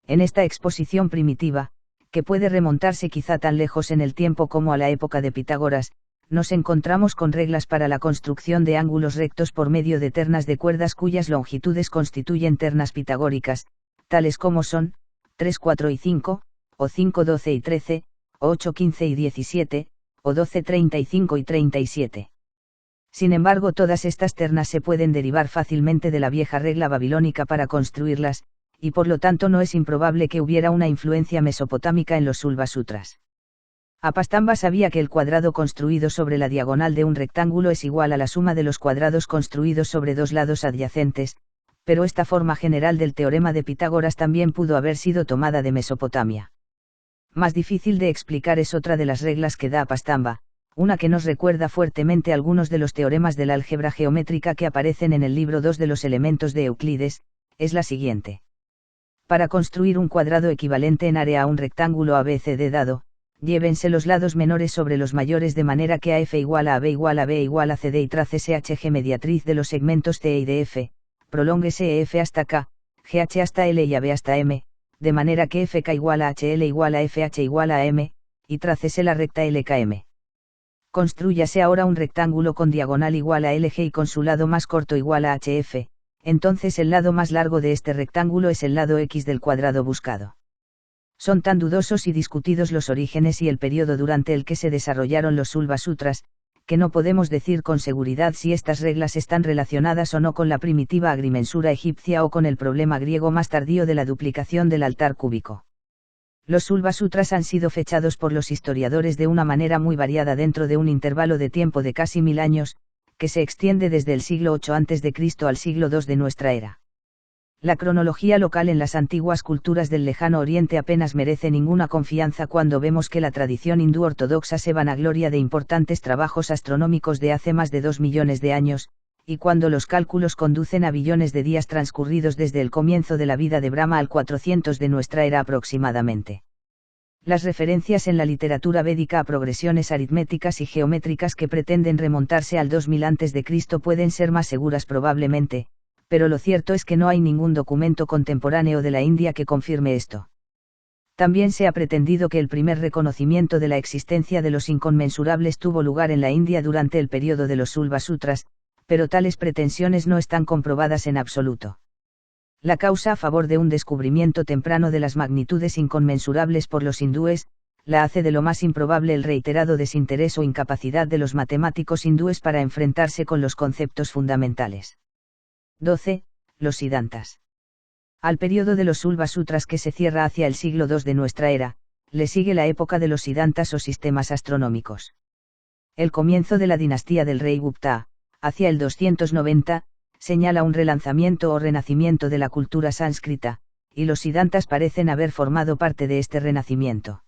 En esta exposición primitiva, que puede remontarse quizá tan lejos en el tiempo como a la época de Pitágoras, nos encontramos con reglas para la construcción de ángulos rectos por medio de ternas de cuerdas cuyas longitudes constituyen ternas pitagóricas, tales como son 3, 4 y 5, o 5, 12 y 13, o 8, 15 y 17, o 12, 35 y 37. Sin embargo, todas estas ternas se pueden derivar fácilmente de la vieja regla babilónica para construirlas, y por lo tanto no es improbable que hubiera una influencia mesopotámica en los Sulba Sutras. Apastamba sabía que el cuadrado construido sobre la diagonal de un rectángulo es igual a la suma de los cuadrados construidos sobre dos lados adyacentes, pero esta forma general del teorema de Pitágoras también pudo haber sido tomada de Mesopotamia. Más difícil de explicar es otra de las reglas que da Apastamba, una que nos recuerda fuertemente algunos de los teoremas de la álgebra geométrica que aparecen en el libro 2 de los elementos de Euclides, es la siguiente. Para construir un cuadrado equivalente en área a un rectángulo ABCD dado, llévense los lados menores sobre los mayores de manera que AF igual a AB igual a B igual a CD y trácese HG mediatriz de los segmentos C y de F, prolónguese EF hasta K, GH hasta L y AB hasta M, de manera que FK igual a HL igual a FH igual a M, y trácese la recta LKM. Constrúyase ahora un rectángulo con diagonal igual a LG y con su lado más corto igual a HF, entonces el lado más largo de este rectángulo es el lado X del cuadrado buscado. Son tan dudosos y discutidos los orígenes y el periodo durante el que se desarrollaron los Sulba Sutras, que no podemos decir con seguridad si estas reglas están relacionadas o no con la primitiva agrimensura egipcia o con el problema griego más tardío de la duplicación del altar cúbico. Los Sulba Sutras han sido fechados por los historiadores de una manera muy variada dentro de un intervalo de tiempo de casi 1000 años, que se extiende desde el siglo 8 a.C. al siglo II de nuestra era. La cronología local en las antiguas culturas del Lejano Oriente apenas merece ninguna confianza cuando vemos que la tradición hindú ortodoxa se vanagloria de importantes trabajos astronómicos de hace más de 2 millones de años, y cuando los cálculos conducen a billones de días transcurridos desde el comienzo de la vida de Brahma al 400 de nuestra era aproximadamente. Las referencias en la literatura védica a progresiones aritméticas y geométricas que pretenden remontarse al 2000 a.C. pueden ser más seguras probablemente, pero lo cierto es que no hay ningún documento contemporáneo de la India que confirme esto. También se ha pretendido que el primer reconocimiento de la existencia de los inconmensurables tuvo lugar en la India durante el periodo de los Sulba Sutras, pero tales pretensiones no están comprobadas en absoluto. La causa a favor de un descubrimiento temprano de las magnitudes inconmensurables por los hindúes, la hace de lo más improbable el reiterado desinterés o incapacidad de los matemáticos hindúes para enfrentarse con los conceptos fundamentales. 12. Los Siddhantas. Al periodo de los Sulva Sutras, que se cierra hacia el siglo II de nuestra era, le sigue la época de los Siddhantas o sistemas astronómicos. El comienzo de la dinastía del rey Gupta, hacia el 290, señala un relanzamiento o renacimiento de la cultura sánscrita, y los Siddhantas parecen haber formado parte de este renacimiento.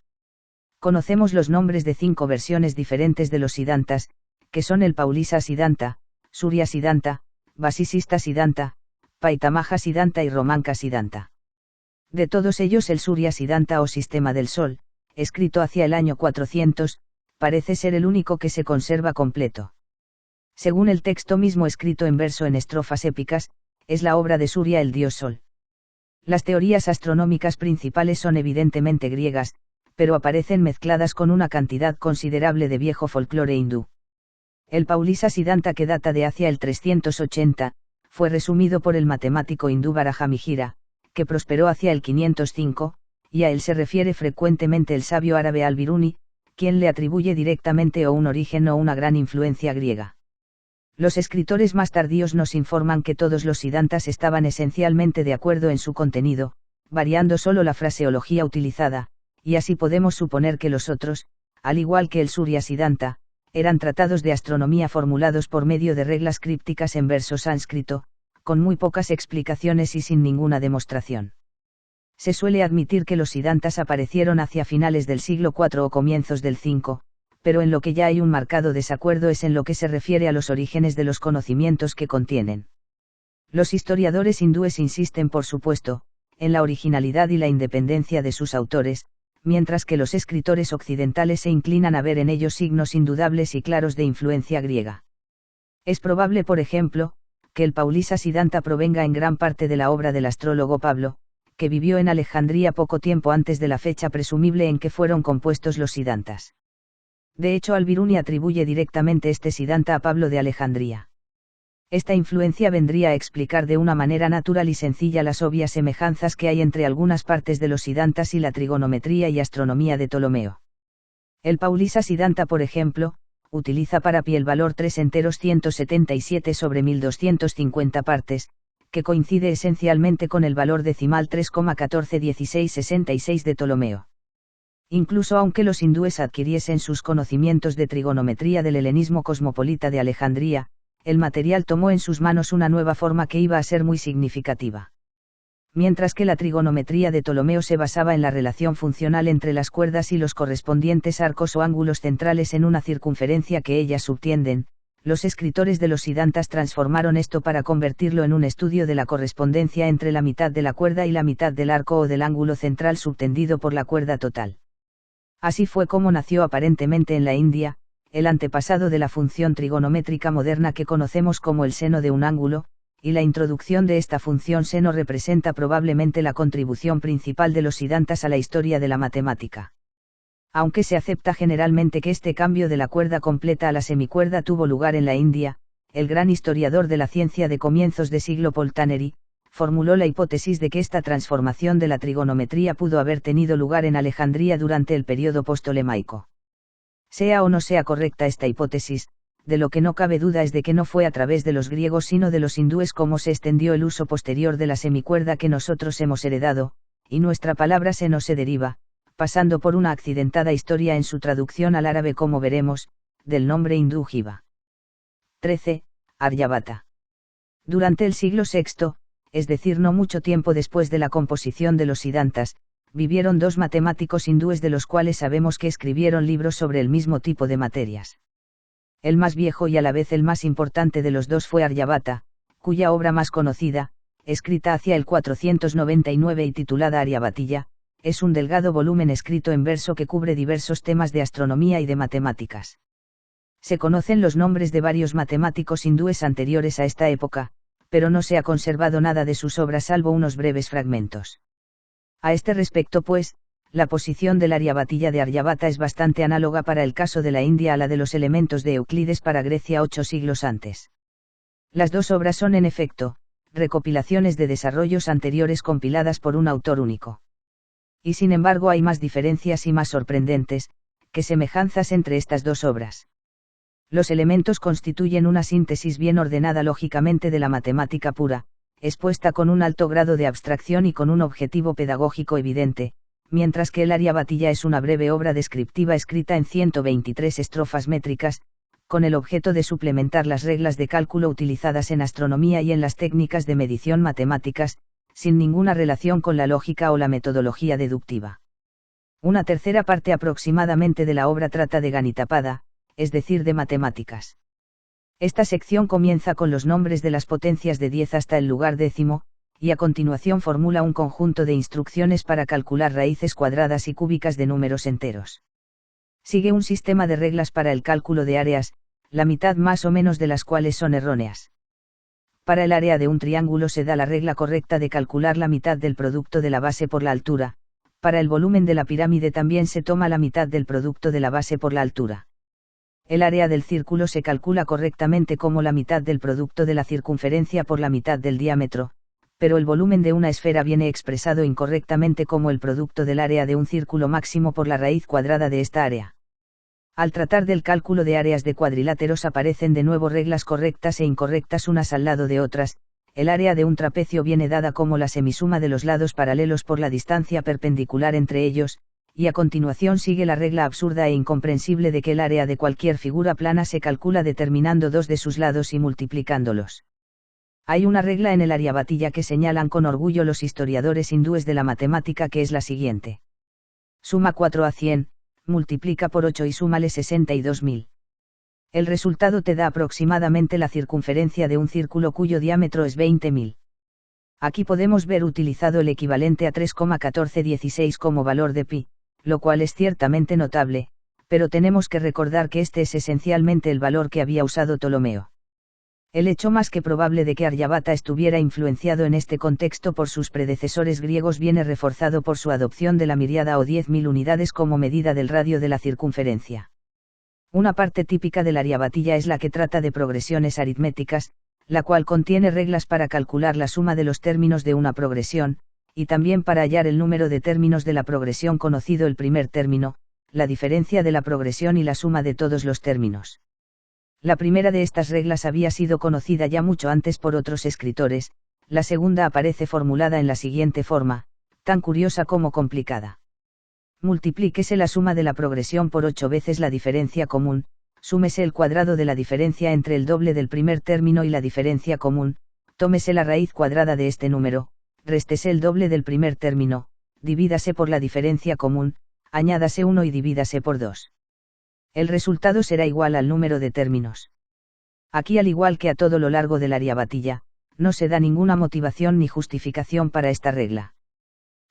Conocemos los nombres de 5 versiones diferentes de los Siddhantas, que son el Paulisa Siddhanta, Surya Siddhanta, Vasisista Siddhanta, Paitamaja Siddhanta y Romanka Siddhanta. De todos ellos, el Surya Siddhanta o sistema del Sol, escrito hacia el año 400, parece ser el único que se conserva completo. Según el texto mismo, escrito en verso en estrofas épicas, es la obra de Surya, el dios Sol. Las teorías astronómicas principales son evidentemente griegas, pero aparecen mezcladas con una cantidad considerable de viejo folclore hindú. El Paulisa Siddhanta, que data de hacia el 380, fue resumido por el matemático hindú Varahamihira, que prosperó hacia el 505, y a él se refiere frecuentemente el sabio árabe Al-Biruni, quien le atribuye directamente o un origen o una gran influencia griega. Los escritores más tardíos nos informan que todos los Siddhantas estaban esencialmente de acuerdo en su contenido, variando solo la fraseología utilizada, y así podemos suponer que los otros, al igual que el Surya Siddhanta, eran tratados de astronomía formulados por medio de reglas crípticas en verso sánscrito, con muy pocas explicaciones y sin ninguna demostración. Se suele admitir que los Siddhantas aparecieron hacia finales del siglo IV o comienzos del V, pero en lo que ya hay un marcado desacuerdo es en lo que se refiere a los orígenes de los conocimientos que contienen. Los historiadores hindúes insisten, por supuesto, en la originalidad y la independencia de sus autores, mientras que los escritores occidentales se inclinan a ver en ellos signos indudables y claros de influencia griega. Es probable, por ejemplo, que el Paulisa Siddhanta provenga en gran parte de la obra del astrólogo Pablo, que vivió en Alejandría poco tiempo antes de la fecha presumible en que fueron compuestos los Siddhantas. De hecho, Al-Biruni atribuye directamente este Siddhanta a Pablo de Alejandría. Esta influencia vendría a explicar de una manera natural y sencilla las obvias semejanzas que hay entre algunas partes de los Siddhantas y la trigonometría y astronomía de Ptolomeo. El Paulisa Siddhanta, por ejemplo, utiliza para pi el valor 3 enteros 177 sobre 1250 partes, que coincide esencialmente con el valor decimal 3,141666 de Ptolomeo. Incluso aunque los hindúes adquiriesen sus conocimientos de trigonometría del helenismo cosmopolita de Alejandría, el material tomó en sus manos una nueva forma que iba a ser muy significativa. Mientras que la trigonometría de Ptolomeo se basaba en la relación funcional entre las cuerdas y los correspondientes arcos o ángulos centrales en una circunferencia que ellas subtienden, los escritores de los Siddhantas transformaron esto para convertirlo en un estudio de la correspondencia entre la mitad de la cuerda y la mitad del arco o del ángulo central subtendido por la cuerda total. Así fue como nació aparentemente en la India, el antepasado de la función trigonométrica moderna que conocemos como el seno de un ángulo, y la introducción de esta función seno representa probablemente la contribución principal de los Siddhantas a la historia de la matemática. Aunque se acepta generalmente que este cambio de la cuerda completa a la semicuerda tuvo lugar en la India, el gran historiador de la ciencia de comienzos de siglo Paul Tannery, formuló la hipótesis de que esta transformación de la trigonometría pudo haber tenido lugar en Alejandría durante el período postolemaico. Sea o no sea correcta esta hipótesis, de lo que no cabe duda es de que no fue a través de los griegos sino de los hindúes como se extendió el uso posterior de la semicuerda que nosotros hemos heredado, y nuestra palabra seno se deriva, pasando por una accidentada historia en su traducción al árabe como veremos, del nombre hindú Jiva. 13. Aryabhata. Durante el siglo VI, es decir, no mucho tiempo después de la composición de los Siddhantas, vivieron dos matemáticos hindúes de los cuales sabemos que escribieron libros sobre el mismo tipo de materias. El más viejo y a la vez el más importante de los dos fue Aryabhata, cuya obra más conocida, escrita hacia el 499 y titulada Aryabhatilla, es un delgado volumen escrito en verso que cubre diversos temas de astronomía y de matemáticas. Se conocen los nombres de varios matemáticos hindúes anteriores a esta época, pero no se ha conservado nada de sus obras salvo unos breves fragmentos. A este respecto, pues, la posición del Aryabhatilla de Aryabhata es bastante análoga para el caso de la India a la de los elementos de Euclides para Grecia 8 siglos antes. Las dos obras son en efecto, recopilaciones de desarrollos anteriores compiladas por un autor único. Y sin embargo hay más diferencias y más sorprendentes, que semejanzas entre estas dos obras. Los elementos constituyen una síntesis bien ordenada lógicamente de la matemática pura, expuesta con un alto grado de abstracción y con un objetivo pedagógico evidente, mientras que el Aryabhatiya es una breve obra descriptiva escrita en 123 estrofas métricas, con el objeto de suplementar las reglas de cálculo utilizadas en astronomía y en las técnicas de medición matemáticas, sin ninguna relación con la lógica o la metodología deductiva. Una tercera parte aproximadamente de la obra trata de Ganitapada, es decir, de matemáticas. Esta sección comienza con los nombres de las potencias de 10 hasta el lugar décimo, y a continuación formula un conjunto de instrucciones para calcular raíces cuadradas y cúbicas de números enteros. Sigue un sistema de reglas para el cálculo de áreas, la mitad más o menos de las cuales son erróneas. Para el área de un triángulo se da la regla correcta de calcular la mitad del producto de la base por la altura, para el volumen de la pirámide también se toma la mitad del producto de la base por la altura. El área del círculo se calcula correctamente como la mitad del producto de la circunferencia por la mitad del diámetro, pero el volumen de una esfera viene expresado incorrectamente como el producto del área de un círculo máximo por la raíz cuadrada de esta área. Al tratar del cálculo de áreas de cuadriláteros aparecen de nuevo reglas correctas e incorrectas unas al lado de otras. El área de un trapecio viene dada como la semisuma de los lados paralelos por la distancia perpendicular entre ellos, y a continuación sigue la regla absurda e incomprensible de que el área de cualquier figura plana se calcula determinando dos de sus lados y multiplicándolos. Hay una regla en el Aryabhatiya que señalan con orgullo los historiadores hindúes de la matemática que es la siguiente. Suma 4 a 100, multiplica por 8 y súmale 62.000. El resultado te da aproximadamente la circunferencia de un círculo cuyo diámetro es 20.000. Aquí podemos ver utilizado el equivalente a 3,1416 como valor de pi, lo cual es ciertamente notable, pero tenemos que recordar que este es esencialmente el valor que había usado Ptolomeo. El hecho más que probable de que Aryabhata estuviera influenciado en este contexto por sus predecesores griegos viene reforzado por su adopción de la miriada o 10.000 unidades como medida del radio de la circunferencia. Una parte típica del Aryabhatiya es la que trata de progresiones aritméticas, la cual contiene reglas para calcular la suma de los términos de una progresión, y también para hallar el número de términos de la progresión conocido el primer término, la diferencia de la progresión y la suma de todos los términos. La primera de estas reglas había sido conocida ya mucho antes por otros escritores, la segunda aparece formulada en la siguiente forma, tan curiosa como complicada. Multiplíquese la suma de la progresión por 8 veces la diferencia común, súmese el cuadrado de la diferencia entre el doble del primer término y la diferencia común, tómese la raíz cuadrada de este número, réstese el doble del primer término, divídase por la diferencia común, añádase 1 y divídase por 2. El resultado será igual al número de términos. Aquí, al igual que a todo lo largo del Aryabhatiya, no se da ninguna motivación ni justificación para esta regla.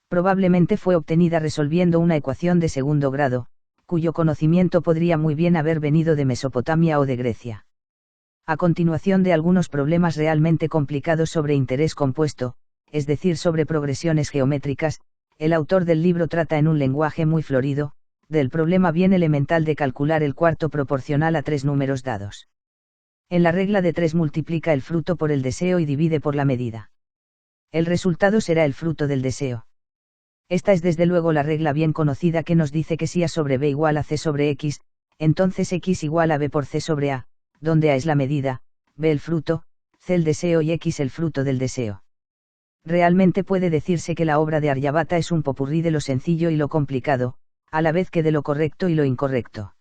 Probablemente fue obtenida resolviendo una ecuación de segundo grado, cuyo conocimiento podría muy bien haber venido de Mesopotamia o de Grecia. A continuación de algunos problemas realmente complicados sobre interés compuesto, es decir, sobre progresiones geométricas, el autor del libro trata en un lenguaje muy florido, del problema bien elemental de calcular el cuarto proporcional a 3 números dados. En la regla de 3 multiplica el fruto por el deseo y divide por la medida. El resultado será el fruto del deseo. Esta es desde luego la regla bien conocida que nos dice que si A sobre B igual a C sobre X, entonces X igual a B por C sobre A, donde A es la medida, B el fruto, C el deseo y X el fruto del deseo. Realmente puede decirse que la obra de Aryabhata es un popurrí de lo sencillo y lo complicado, a la vez que de lo correcto y lo incorrecto.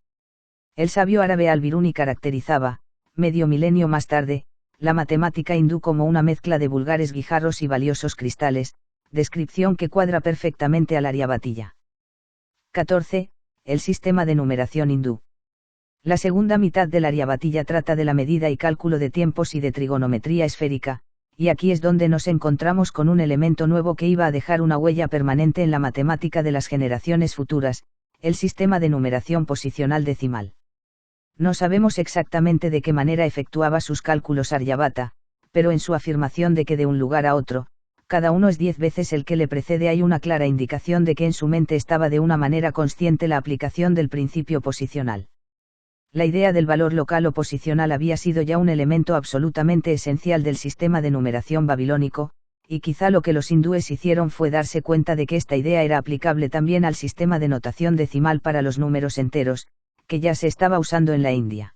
El sabio árabe Al-Biruni caracterizaba, medio milenio más tarde, la matemática hindú como una mezcla de vulgares guijarros y valiosos cristales, descripción que cuadra perfectamente al Aryabhatiya. 14. El sistema de numeración hindú. La segunda mitad del Aryabhatiya trata de la medida y cálculo de tiempos y de trigonometría esférica, y aquí es donde nos encontramos con un elemento nuevo que iba a dejar una huella permanente en la matemática de las generaciones futuras, el sistema de numeración posicional decimal. No sabemos exactamente de qué manera efectuaba sus cálculos Aryabhata, pero en su afirmación de que de un lugar a otro, cada uno es 10 veces el que le precede hay una clara indicación de que en su mente estaba de una manera consciente la aplicación del principio posicional. La idea del valor local o posicional había sido ya un elemento absolutamente esencial del sistema de numeración babilónico, y quizá lo que los hindúes hicieron fue darse cuenta de que esta idea era aplicable también al sistema de notación decimal para los números enteros, que ya se estaba usando en la India.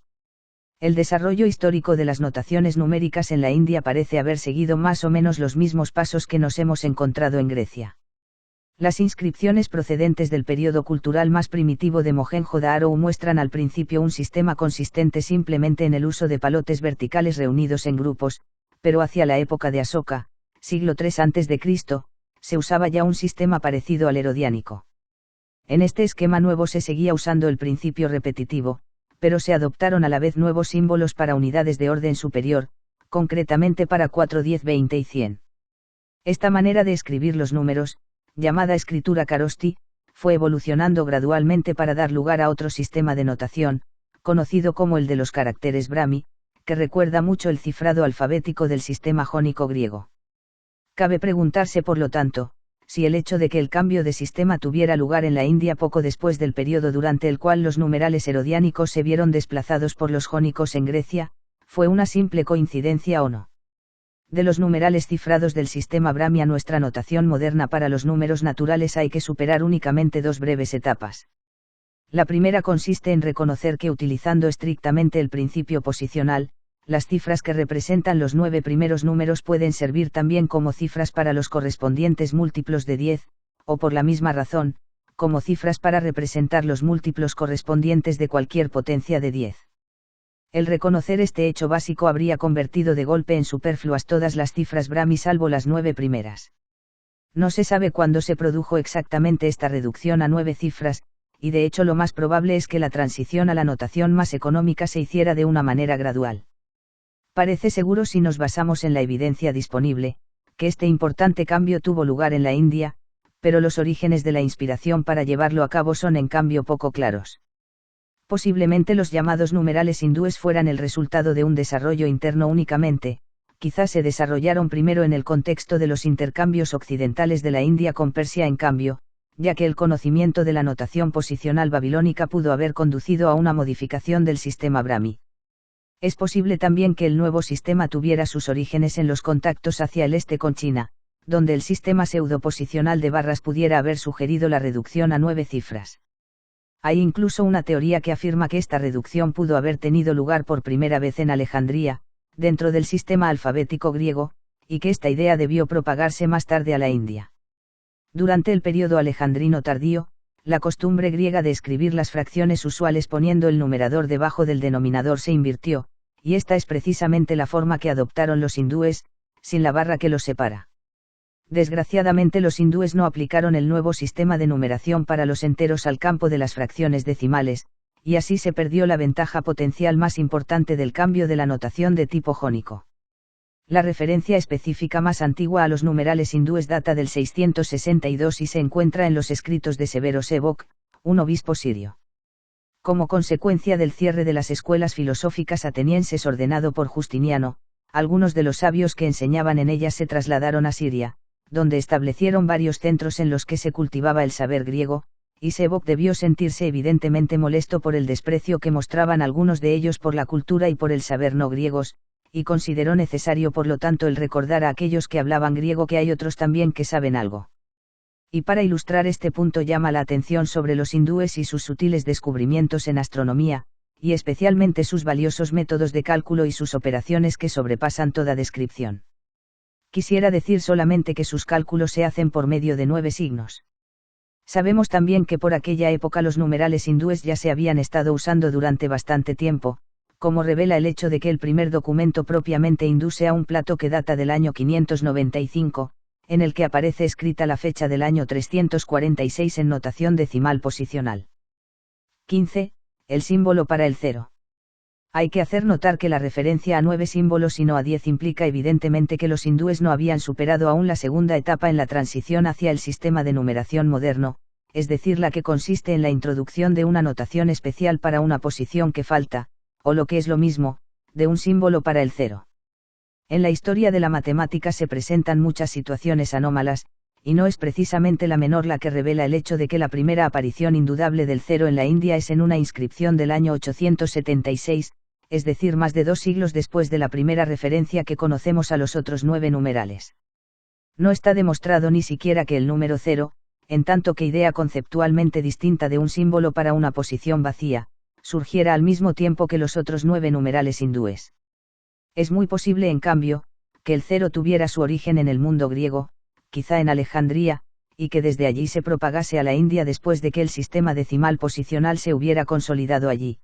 El desarrollo histórico de las notaciones numéricas en la India parece haber seguido más o menos los mismos pasos que nos hemos encontrado en Grecia. Las inscripciones procedentes del período cultural más primitivo de Mohenjo-Daro muestran al principio un sistema consistente simplemente en el uso de palotes verticales reunidos en grupos, pero hacia la época de Asoka, siglo III a.C., se usaba ya un sistema parecido al herodiánico. En este esquema nuevo se seguía usando el principio repetitivo, pero se adoptaron a la vez nuevos símbolos para unidades de orden superior, concretamente para 4, 10, 20 y 100. Esta manera de escribir los números, llamada escritura Kharosti, fue evolucionando gradualmente para dar lugar a otro sistema de notación, conocido como el de los caracteres Brahmi, que recuerda mucho el cifrado alfabético del sistema jónico griego. Cabe preguntarse, por lo tanto, si el hecho de que el cambio de sistema tuviera lugar en la India poco después del periodo durante el cual los numerales herodiánicos se vieron desplazados por los jónicos en Grecia, fue una simple coincidencia o no. De los numerales cifrados del sistema Brahmi a nuestra notación moderna para los números naturales hay que superar únicamente dos breves etapas. La primera consiste en reconocer que utilizando estrictamente el principio posicional, las cifras que representan los 9 primeros números pueden servir también como cifras para los correspondientes múltiplos de 10, o por la misma razón, como cifras para representar los múltiplos correspondientes de cualquier potencia de 10. El reconocer este hecho básico habría convertido de golpe en superfluas todas las cifras Brahmi salvo las 9 primeras. No se sabe cuándo se produjo exactamente esta reducción a 9 cifras, y de hecho lo más probable es que la transición a la notación más económica se hiciera de una manera gradual. Parece seguro, si nos basamos en la evidencia disponible, que este importante cambio tuvo lugar en la India, pero los orígenes de la inspiración para llevarlo a cabo son en cambio poco claros. Posiblemente los llamados numerales hindúes fueran el resultado de un desarrollo interno únicamente, quizás se desarrollaron primero en el contexto de los intercambios occidentales de la India con Persia en cambio, ya que el conocimiento de la notación posicional babilónica pudo haber conducido a una modificación del sistema Brahmi. Es posible también que el nuevo sistema tuviera sus orígenes en los contactos hacia el este con China, donde el sistema pseudoposicional de barras pudiera haber sugerido la reducción a 9 cifras. Hay incluso una teoría que afirma que esta reducción pudo haber tenido lugar por primera vez en Alejandría, dentro del sistema alfabético griego, y que esta idea debió propagarse más tarde a la India. Durante el período alejandrino tardío, la costumbre griega de escribir las fracciones usuales poniendo el numerador debajo del denominador se invirtió, y esta es precisamente la forma que adoptaron los hindúes, sin la barra que los separa. Desgraciadamente los hindúes no aplicaron el nuevo sistema de numeración para los enteros al campo de las fracciones decimales, y así se perdió la ventaja potencial más importante del cambio de la notación de tipo jónico. La referencia específica más antigua a los numerales hindúes data del 662 y se encuentra en los escritos de Severo Sebok, un obispo sirio. Como consecuencia del cierre de las escuelas filosóficas atenienses ordenado por Justiniano, algunos de los sabios que enseñaban en ellas se trasladaron a Siria, donde establecieron varios centros en los que se cultivaba el saber griego, y Sebok debió sentirse evidentemente molesto por el desprecio que mostraban algunos de ellos por la cultura y por el saber no griegos, y consideró necesario por lo tanto el recordar a aquellos que hablaban griego que hay otros también que saben algo. Y para ilustrar este punto llama la atención sobre los hindúes y sus sutiles descubrimientos en astronomía, y especialmente sus valiosos métodos de cálculo y sus operaciones que sobrepasan toda descripción. Quisiera decir solamente que sus cálculos se hacen por medio de 9 signos. Sabemos también que por aquella época los numerales hindúes ya se habían estado usando durante bastante tiempo, como revela el hecho de que el primer documento propiamente hindú sea un plato que data del año 595, en el que aparece escrita la fecha del año 346 en notación decimal posicional. 15. El símbolo para el 0. Hay que hacer notar que la referencia a 9 símbolos y no a 10 implica evidentemente que los hindúes no habían superado aún la segunda etapa en la transición hacia el sistema de numeración moderno, es decir, la que consiste en la introducción de una notación especial para una posición que falta, o lo que es lo mismo, de un símbolo para el 0. En la historia de la matemática se presentan muchas situaciones anómalas, y no es precisamente la menor la que revela el hecho de que la primera aparición indudable del 0 en la India es en una inscripción del año 876, es decir, más de 2 siglos después de la primera referencia que conocemos a los otros 9 numerales. No está demostrado ni siquiera que el número 0, en tanto que idea conceptualmente distinta de un símbolo para una posición vacía, surgiera al mismo tiempo que los otros 9 numerales hindúes. Es muy posible, en cambio, que el 0 tuviera su origen en el mundo griego, quizá en Alejandría, y que desde allí se propagase a la India después de que el sistema decimal posicional se hubiera consolidado allí.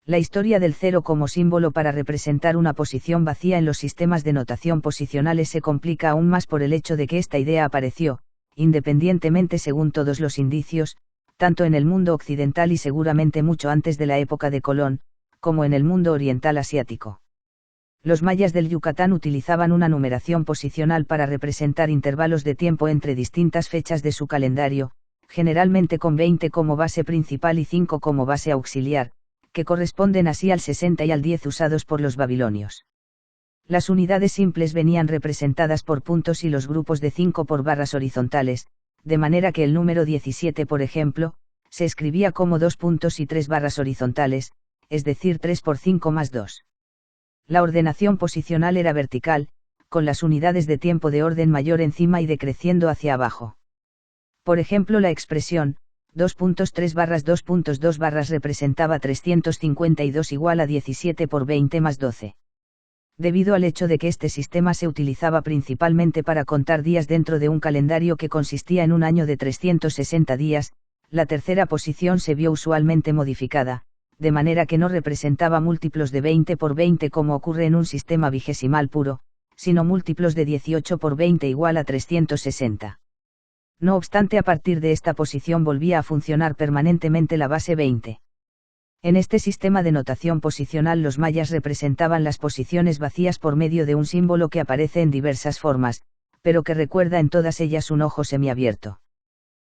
La historia del 0 como símbolo para representar una posición vacía en los sistemas de notación posicionales se complica aún más por el hecho de que esta idea apareció, independientemente según todos los indicios, tanto en el mundo occidental y seguramente mucho antes de la época de Colón, como en el mundo oriental asiático. Los mayas del Yucatán utilizaban una numeración posicional para representar intervalos de tiempo entre distintas fechas de su calendario, generalmente con 20 como base principal y 5 como base auxiliar, que corresponden así al 60 y al 10 usados por los babilonios. Las unidades simples venían representadas por puntos y los grupos de 5 por barras horizontales, de manera que el número 17, por ejemplo, se escribía como 2 puntos y 3 barras horizontales, es decir 3 por 5 más 2. La ordenación posicional era vertical, con las unidades de tiempo de orden mayor encima y decreciendo hacia abajo. Por ejemplo, la expresión 2.3 barras 2.2 barras representaba 352 igual a 17 por 20 más 12. Debido al hecho de que este sistema se utilizaba principalmente para contar días dentro de un calendario que consistía en un año de 360 días, la tercera posición se vio usualmente modificada, de manera que no representaba múltiplos de 20 por 20 como ocurre en un sistema vigesimal puro, sino múltiplos de 18 por 20 igual a 360. No obstante, a partir de esta posición volvía a funcionar permanentemente la base 20. En este sistema de notación posicional los mayas representaban las posiciones vacías por medio de un símbolo que aparece en diversas formas, pero que recuerda en todas ellas un ojo semiabierto.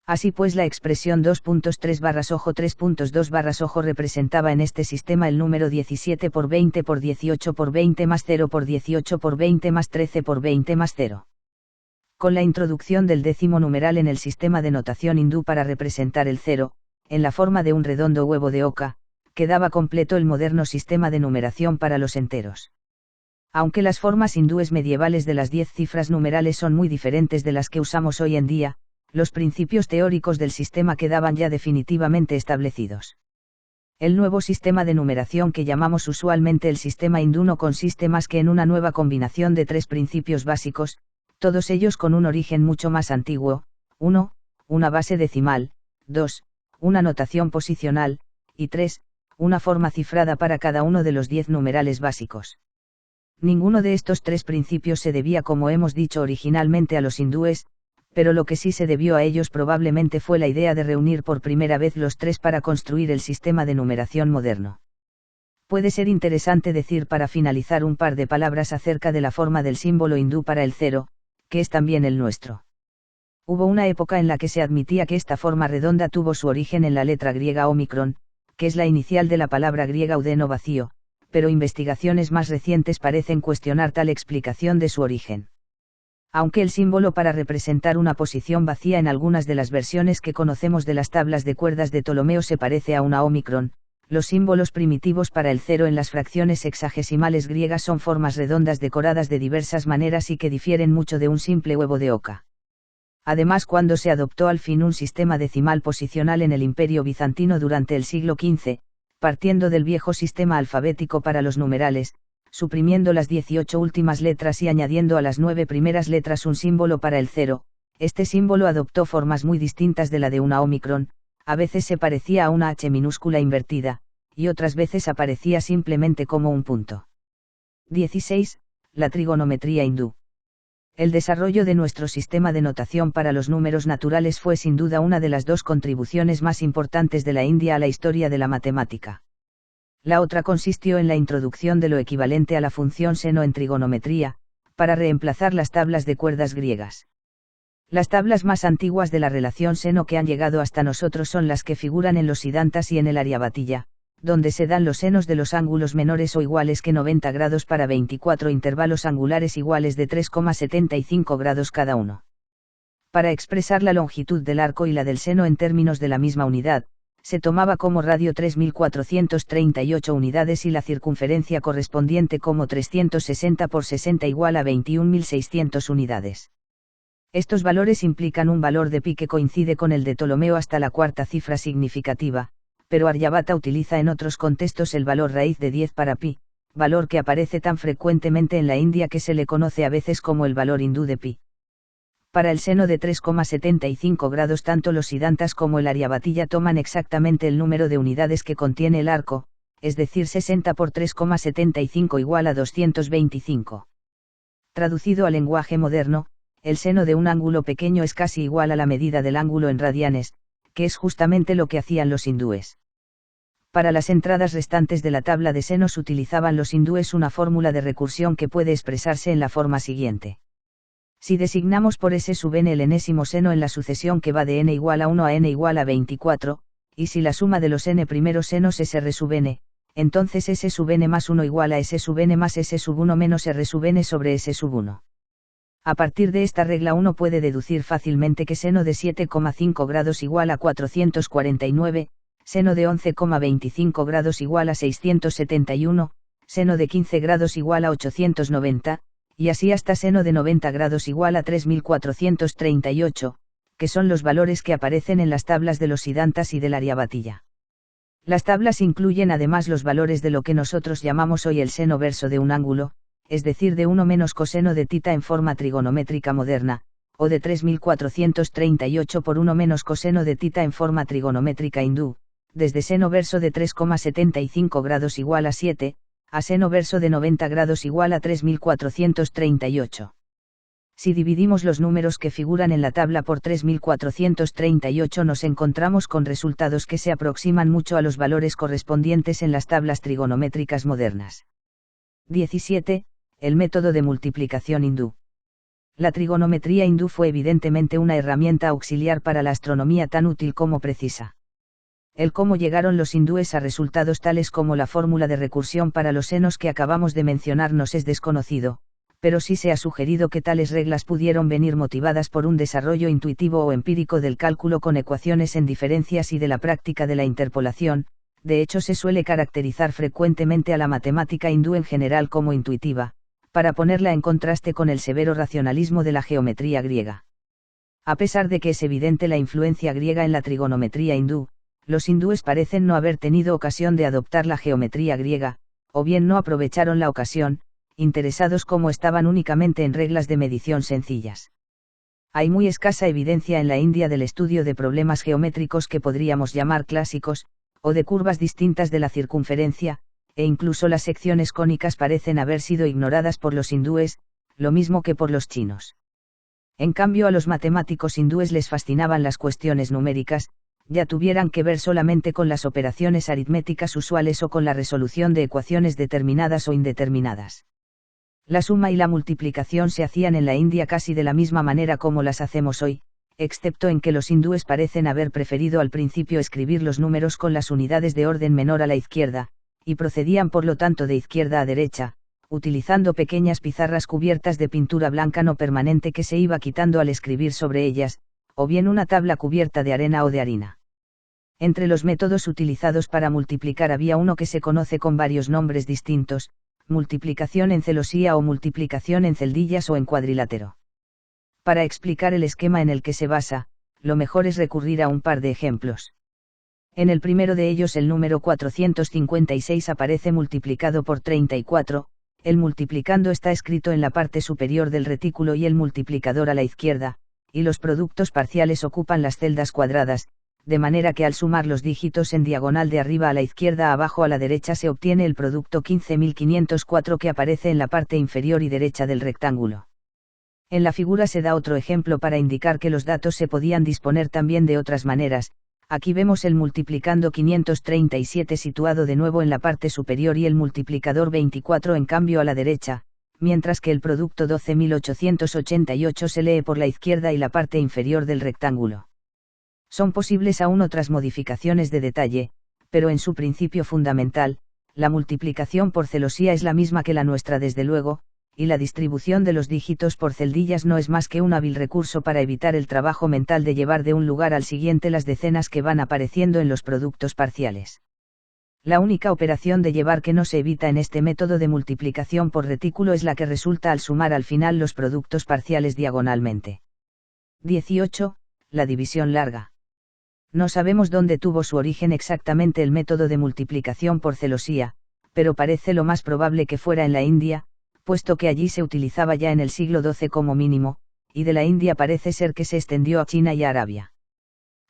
Así pues, la expresión 2.3 barras ojo 3.2 barras ojo representaba en este sistema el número 17 por 20 por 18 por 20 más 0 por 18 por 20 más 13 por 20 más 0. Con la introducción del décimo numeral en el sistema de notación hindú para representar el 0, en la forma de un redondo huevo de oca, quedaba completo el moderno sistema de numeración para los enteros. Aunque las formas hindúes medievales de las 10 cifras numerales son muy diferentes de las que usamos hoy en día, los principios teóricos del sistema quedaban ya definitivamente establecidos. El nuevo sistema de numeración que llamamos usualmente el sistema hindú no consiste más que en una nueva combinación de 3 principios básicos, todos ellos con un origen mucho más antiguo: 1, una base decimal; 2, una notación posicional; y 3, una forma cifrada para cada uno de los 10 numerales básicos. Ninguno de estos 3 principios se debía, como hemos dicho, originalmente a los hindúes, pero lo que sí se debió a ellos probablemente fue la idea de reunir por primera vez los 3 para construir el sistema de numeración moderno. Puede ser interesante decir para finalizar un par de palabras acerca de la forma del símbolo hindú para el 0, que es también el nuestro. Hubo una época en la que se admitía que esta forma redonda tuvo su origen en la letra griega ómicron, que es la inicial de la palabra griega udeno vacío, pero investigaciones más recientes parecen cuestionar tal explicación de su origen. Aunque el símbolo para representar una posición vacía en algunas de las versiones que conocemos de las tablas de cuerdas de Ptolomeo se parece a una ómicron, los símbolos primitivos para el 0 en las fracciones hexagesimales griegas son formas redondas decoradas de diversas maneras y que difieren mucho de un simple huevo de oca. Además, cuando se adoptó al fin un sistema decimal posicional en el Imperio bizantino durante el siglo XV, partiendo del viejo sistema alfabético para los numerales, suprimiendo las 18 últimas letras y añadiendo a las 9 primeras letras un símbolo para el 0, este símbolo adoptó formas muy distintas de la de una ómicron. A veces se parecía a una H minúscula invertida, y otras veces aparecía simplemente como un punto. 16. La trigonometría hindú. El desarrollo de nuestro sistema de notación para los números naturales fue sin duda una de las 2 contribuciones más importantes de la India a la historia de la matemática. La otra consistió en la introducción de lo equivalente a la función seno en trigonometría, para reemplazar las tablas de cuerdas griegas. Las tablas más antiguas de la relación seno que han llegado hasta nosotros son las que figuran en los Siddhantas y en el Aryabhatilla, donde se dan los senos de los ángulos menores o iguales que 90 grados para 24 intervalos angulares iguales de 3,75 grados cada uno. Para expresar la longitud del arco y la del seno en términos de la misma unidad, se tomaba como radio 3.438 unidades y la circunferencia correspondiente como 360 por 60 igual a 21.600 unidades. Estos valores implican un valor de pi que coincide con el de Ptolomeo hasta la cuarta cifra significativa, pero Aryabhata utiliza en otros contextos el valor raíz de 10 para pi, valor que aparece tan frecuentemente en la India que se le conoce a veces como el valor hindú de pi. Para el seno de 3,75 grados tanto los siddhantas como el Aryabhatiya toman exactamente el número de unidades que contiene el arco, es decir 60 por 3,75 igual a 225. Traducido al lenguaje moderno, el seno de un ángulo pequeño es casi igual a la medida del ángulo en radianes, que es justamente lo que hacían los hindúes. Para las entradas restantes de la tabla de senos utilizaban los hindúes una fórmula de recursión que puede expresarse en la forma siguiente. Si designamos por S sub n el enésimo seno en la sucesión que va de n igual a 1 a n igual a 24, y si la suma de los n primeros senos es r sub n, entonces S sub n más 1 igual a S sub n más S sub 1 menos r sub n sobre S sub 1. A partir de esta regla uno puede deducir fácilmente que seno de 7,5 grados igual a 449, seno de 11,25 grados igual a 671, seno de 15 grados igual a 890, y así hasta seno de 90 grados igual a 3438, que son los valores que aparecen en las tablas de los siddhantas y del Aryabhatiya. Las tablas incluyen además los valores de lo que nosotros llamamos hoy el seno verso de un ángulo, es decir de 1 menos coseno de tita en forma trigonométrica moderna, o de 3438 por 1 menos coseno de tita en forma trigonométrica hindú, desde seno verso de 3,75 grados igual a 7, a seno verso de 90 grados igual a 3438. Si dividimos los números que figuran en la tabla por 3438 nos encontramos con resultados que se aproximan mucho a los valores correspondientes en las tablas trigonométricas modernas. 17. El método de multiplicación hindú. La trigonometría hindú fue evidentemente una herramienta auxiliar para la astronomía tan útil como precisa. El cómo llegaron los hindúes a resultados tales como la fórmula de recursión para los senos que acabamos de mencionar nos es desconocido, pero sí se ha sugerido que tales reglas pudieron venir motivadas por un desarrollo intuitivo o empírico del cálculo con ecuaciones en diferencias y de la práctica de la interpolación. De hecho se suele caracterizar frecuentemente a la matemática hindú en general como intuitiva, para ponerla en contraste con el severo racionalismo de la geometría griega. A pesar de que es evidente la influencia griega en la trigonometría hindú, los hindúes parecen no haber tenido ocasión de adoptar la geometría griega, o bien no aprovecharon la ocasión, interesados como estaban únicamente en reglas de medición sencillas. Hay muy escasa evidencia en la India del estudio de problemas geométricos que podríamos llamar clásicos, o de curvas distintas de la circunferencia, e incluso las secciones cónicas parecen haber sido ignoradas por los hindúes, lo mismo que por los chinos. En cambio a los matemáticos hindúes les fascinaban las cuestiones numéricas, ya tuvieran que ver solamente con las operaciones aritméticas usuales o con la resolución de ecuaciones determinadas o indeterminadas. La suma y la multiplicación se hacían en la India casi de la misma manera como las hacemos hoy, excepto en que los hindúes parecen haber preferido al principio escribir los números con las unidades de orden menor a la izquierda, y procedían por lo tanto de izquierda a derecha, utilizando pequeñas pizarras cubiertas de pintura blanca no permanente que se iba quitando al escribir sobre ellas, o bien una tabla cubierta de arena o de harina. Entre los métodos utilizados para multiplicar había uno que se conoce con varios nombres distintos, multiplicación en celosía o multiplicación en celdillas o en cuadrilátero. Para explicar el esquema en el que se basa, lo mejor es recurrir a un par de ejemplos. En el primero de ellos el número 456 aparece multiplicado por 34, el multiplicando está escrito en la parte superior del retículo y el multiplicador a la izquierda, y los productos parciales ocupan las celdas cuadradas, de manera que al sumar los dígitos en diagonal de arriba a la izquierda a abajo a la derecha se obtiene el producto 15.504 que aparece en la parte inferior y derecha del rectángulo. En la figura se da otro ejemplo para indicar que los datos se podían disponer también de otras maneras. Aquí vemos el multiplicando 537 situado de nuevo en la parte superior y el multiplicador 24 en cambio a la derecha, mientras que el producto 12.888 se lee por la izquierda y la parte inferior del rectángulo. Son posibles aún otras modificaciones de detalle, pero en su principio fundamental, la multiplicación por celosía es la misma que la nuestra desde luego, y la distribución de los dígitos por celdillas no es más que un hábil recurso para evitar el trabajo mental de llevar de un lugar al siguiente las decenas que van apareciendo en los productos parciales. La única operación de llevar que no se evita en este método de multiplicación por retículo es la que resulta al sumar al final los productos parciales diagonalmente. 18. La división larga. No sabemos dónde tuvo su origen exactamente el método de multiplicación por celosía, pero parece lo más probable que fuera en la India, puesto que allí se utilizaba ya en el siglo XII como mínimo, y de la India parece ser que se extendió a China y a Arabia.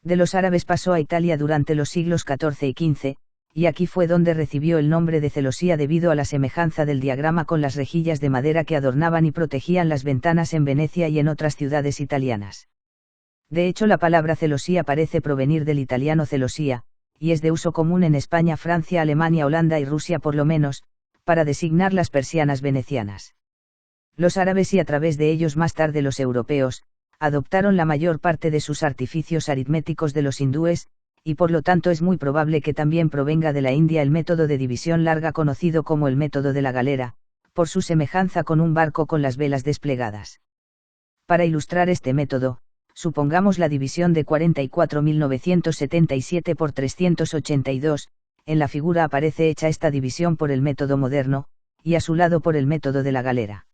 De los árabes pasó a Italia durante los siglos XIV y XV, y aquí fue donde recibió el nombre de celosía debido a la semejanza del diagrama con las rejillas de madera que adornaban y protegían las ventanas en Venecia y en otras ciudades italianas. De hecho, la palabra celosía parece provenir del italiano celosía, y es de uso común en España, Francia, Alemania, Holanda y Rusia por lo menos, para designar las persianas venecianas. Los árabes y a través de ellos más tarde los europeos, adoptaron la mayor parte de sus artificios aritméticos de los hindúes, y por lo tanto es muy probable que también provenga de la India el método de división larga conocido como el método de la galera, por su semejanza con un barco con las velas desplegadas. Para ilustrar este método, supongamos la división de 44.977 por 382, en la figura aparece hecha esta división por el método moderno, y a su lado por el método de la galera.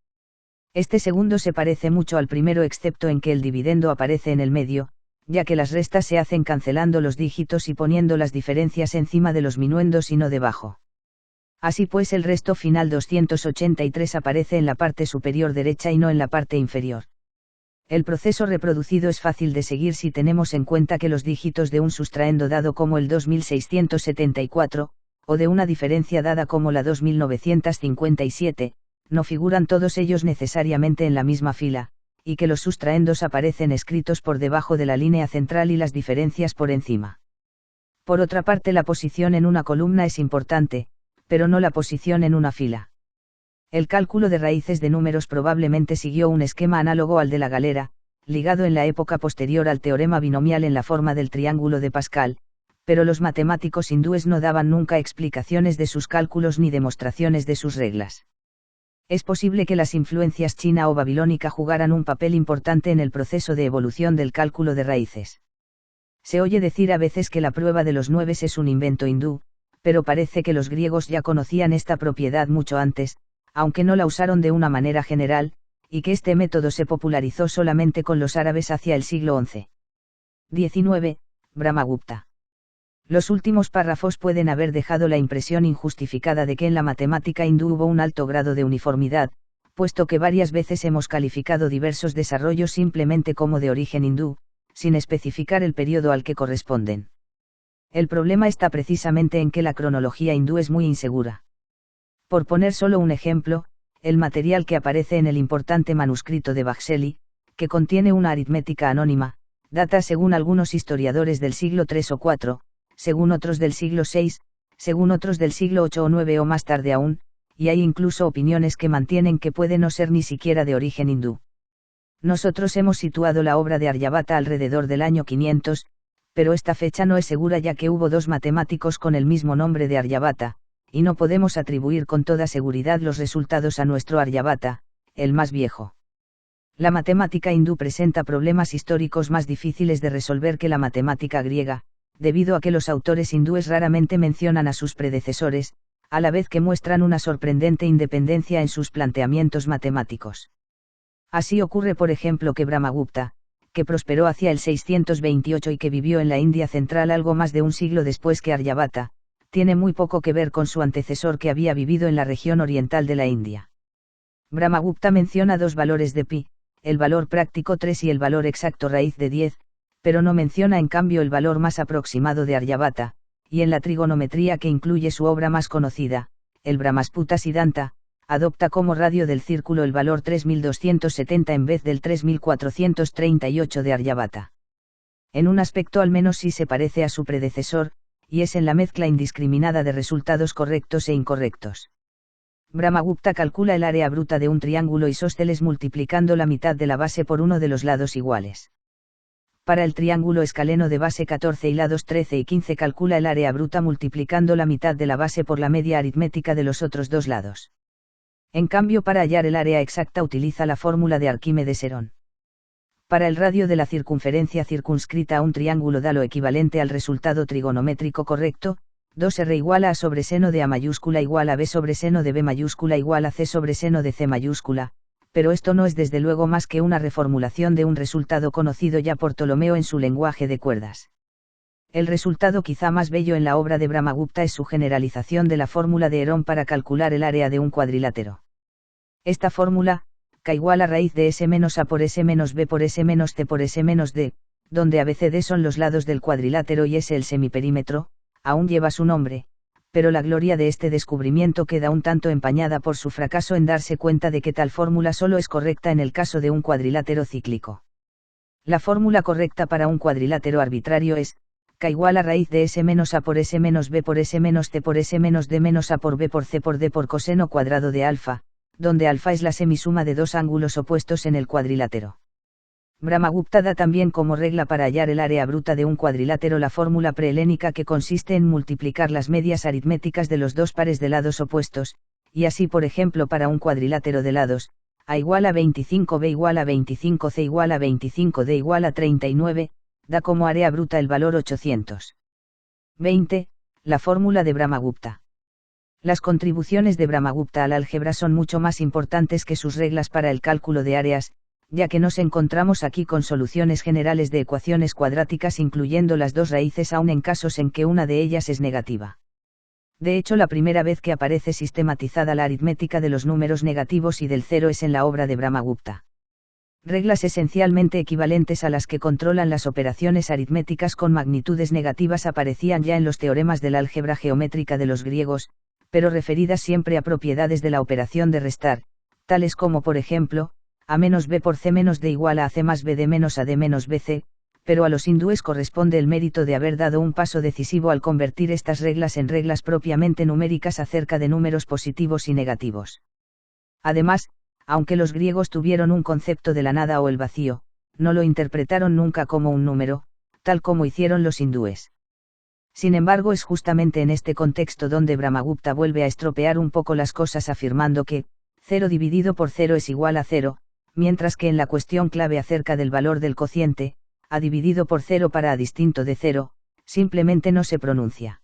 Este segundo se parece mucho al primero excepto en que el dividendo aparece en el medio, ya que las restas se hacen cancelando los dígitos y poniendo las diferencias encima de los minuendos y no debajo. Así pues, el resto final 283 aparece en la parte superior derecha y no en la parte inferior. El proceso reproducido es fácil de seguir si tenemos en cuenta que los dígitos de un sustraendo dado como el 2674, o de una diferencia dada como la 2957, no figuran todos ellos necesariamente en la misma fila, y que los sustraendos aparecen escritos por debajo de la línea central y las diferencias por encima. Por otra parte, la posición en una columna es importante, pero no la posición en una fila. El cálculo de raíces de números probablemente siguió un esquema análogo al de la galera, ligado en la época posterior al teorema binomial en la forma del triángulo de Pascal, pero los matemáticos hindúes no daban nunca explicaciones de sus cálculos ni demostraciones de sus reglas. Es posible que las influencias china o babilónica jugaran un papel importante en el proceso de evolución del cálculo de raíces. Se oye decir a veces que la prueba de los 9 es un invento hindú, pero parece que los griegos ya conocían esta propiedad mucho antes, aunque no la usaron de una manera general, y que este método se popularizó solamente con los árabes hacia el siglo XI. 19. Brahmagupta. Los últimos párrafos pueden haber dejado la impresión injustificada de que en la matemática hindú hubo un alto grado de uniformidad, puesto que varias veces hemos calificado diversos desarrollos simplemente como de origen hindú, sin especificar el periodo al que corresponden. El problema está precisamente en que la cronología hindú es muy insegura. Por poner solo un ejemplo, el material que aparece en el importante manuscrito de Baghseli, que contiene una aritmética anónima, data según algunos historiadores del siglo III o IV, según otros del siglo VI, según otros del siglo VIII o IX o más tarde aún, y hay incluso opiniones que mantienen que puede no ser ni siquiera de origen hindú. Nosotros hemos situado la obra de Aryabhata alrededor del año 500, pero esta fecha no es segura ya que hubo dos matemáticos con el mismo nombre de Aryabhata, y no podemos atribuir con toda seguridad los resultados a nuestro Aryabhata, el más viejo. La matemática hindú presenta problemas históricos más difíciles de resolver que la matemática griega, debido a que los autores hindúes raramente mencionan a sus predecesores, a la vez que muestran una sorprendente independencia en sus planteamientos matemáticos. Así ocurre por ejemplo que Brahmagupta, que prosperó hacia el 628 y que vivió en la India central algo más de un siglo después que Aryabhata, tiene muy poco que ver con su antecesor que había vivido en la región oriental de la India. Brahmagupta menciona dos valores de pi, el valor práctico 3 y el valor exacto raíz de 10, pero no menciona en cambio el valor más aproximado de Aryabhata, y en la trigonometría que incluye su obra más conocida, el Brahmasputa Siddhanta, adopta como radio del círculo el valor 3270 en vez del 3438 de Aryabhata. En un aspecto al menos sí se parece a su predecesor, y es en la mezcla indiscriminada de resultados correctos e incorrectos. Brahmagupta calcula el área bruta de un triángulo isósceles multiplicando la mitad de la base por uno de los lados iguales. Para el triángulo escaleno de base 14 y lados 13 y 15 calcula el área bruta multiplicando la mitad de la base por la media aritmética de los otros dos lados. En cambio, para hallar el área exacta utiliza la fórmula de Arquímedes-Herón. Para el radio de la circunferencia circunscrita a un triángulo da lo equivalente al resultado trigonométrico correcto, 2r igual a A sobre seno de A mayúscula igual a B sobre seno de B mayúscula igual a C sobre seno de C mayúscula, pero esto no es desde luego más que una reformulación de un resultado conocido ya por Ptolomeo en su lenguaje de cuerdas. El resultado quizá más bello en la obra de Brahmagupta es su generalización de la fórmula de Herón para calcular el área de un cuadrilátero. Esta fórmula, K igual a raíz de S menos A por S menos B por S menos C por S menos D, donde ABCD son los lados del cuadrilátero y S el semiperímetro, aún lleva su nombre, pero la gloria de este descubrimiento queda un tanto empañada por su fracaso en darse cuenta de que tal fórmula solo es correcta en el caso de un cuadrilátero cíclico. La fórmula correcta para un cuadrilátero arbitrario es K igual a raíz de S menos A por S menos B por S menos C por S menos D menos A por B por C por D por coseno cuadrado de alfa, donde alfa es la semisuma de dos ángulos opuestos en el cuadrilátero. Brahmagupta da también como regla para hallar el área bruta de un cuadrilátero la fórmula prehelénica que consiste en multiplicar las medias aritméticas de los dos pares de lados opuestos, y así por ejemplo para un cuadrilátero de lados, A igual a 25, B igual a 25, C igual a 25, D igual a 39, da como área bruta el valor 820, la fórmula de Brahmagupta. Las contribuciones de Brahmagupta al álgebra son mucho más importantes que sus reglas para el cálculo de áreas, ya que nos encontramos aquí con soluciones generales de ecuaciones cuadráticas incluyendo las dos raíces aun en casos en que una de ellas es negativa. De hecho, la primera vez que aparece sistematizada la aritmética de los números negativos y del cero es en la obra de Brahmagupta. Reglas esencialmente equivalentes a las que controlan las operaciones aritméticas con magnitudes negativas aparecían ya en los teoremas del álgebra geométrica de los griegos, pero referidas siempre a propiedades de la operación de restar, tales como por ejemplo, A menos B por C menos D igual a C más B D menos A D menos BC, pero a los hindúes corresponde el mérito de haber dado un paso decisivo al convertir estas reglas en reglas propiamente numéricas acerca de números positivos y negativos. Además, aunque los griegos tuvieron un concepto de la nada o el vacío, no lo interpretaron nunca como un número, tal como hicieron los hindúes. Sin embargo, es justamente en este contexto donde Brahmagupta vuelve a estropear un poco las cosas afirmando que 0 dividido por 0 es igual a 0, mientras que en la cuestión clave acerca del valor del cociente, A dividido por 0 para A distinto de 0, simplemente no se pronuncia.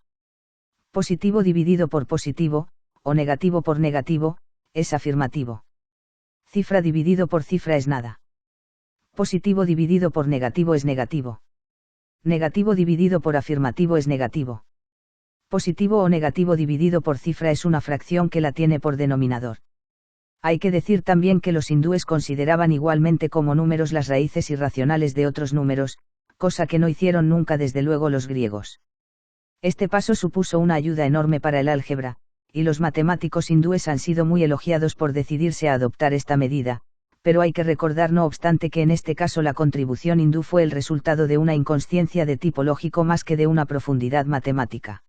Positivo dividido por positivo, o negativo por negativo, es afirmativo. Cifra dividido por cifra es nada. Positivo dividido por negativo es negativo. Negativo dividido por afirmativo es negativo. Positivo o negativo dividido por cifra es una fracción que la tiene por denominador. Hay que decir también que los hindúes consideraban igualmente como números las raíces irracionales de otros números, cosa que no hicieron nunca desde luego los griegos. Este paso supuso una ayuda enorme para el álgebra, y los matemáticos hindúes han sido muy elogiados por decidirse a adoptar esta medida, pero hay que recordar no obstante que en este caso la contribución hindú fue el resultado de una inconsciencia de tipo lógico más que de una profundidad matemática.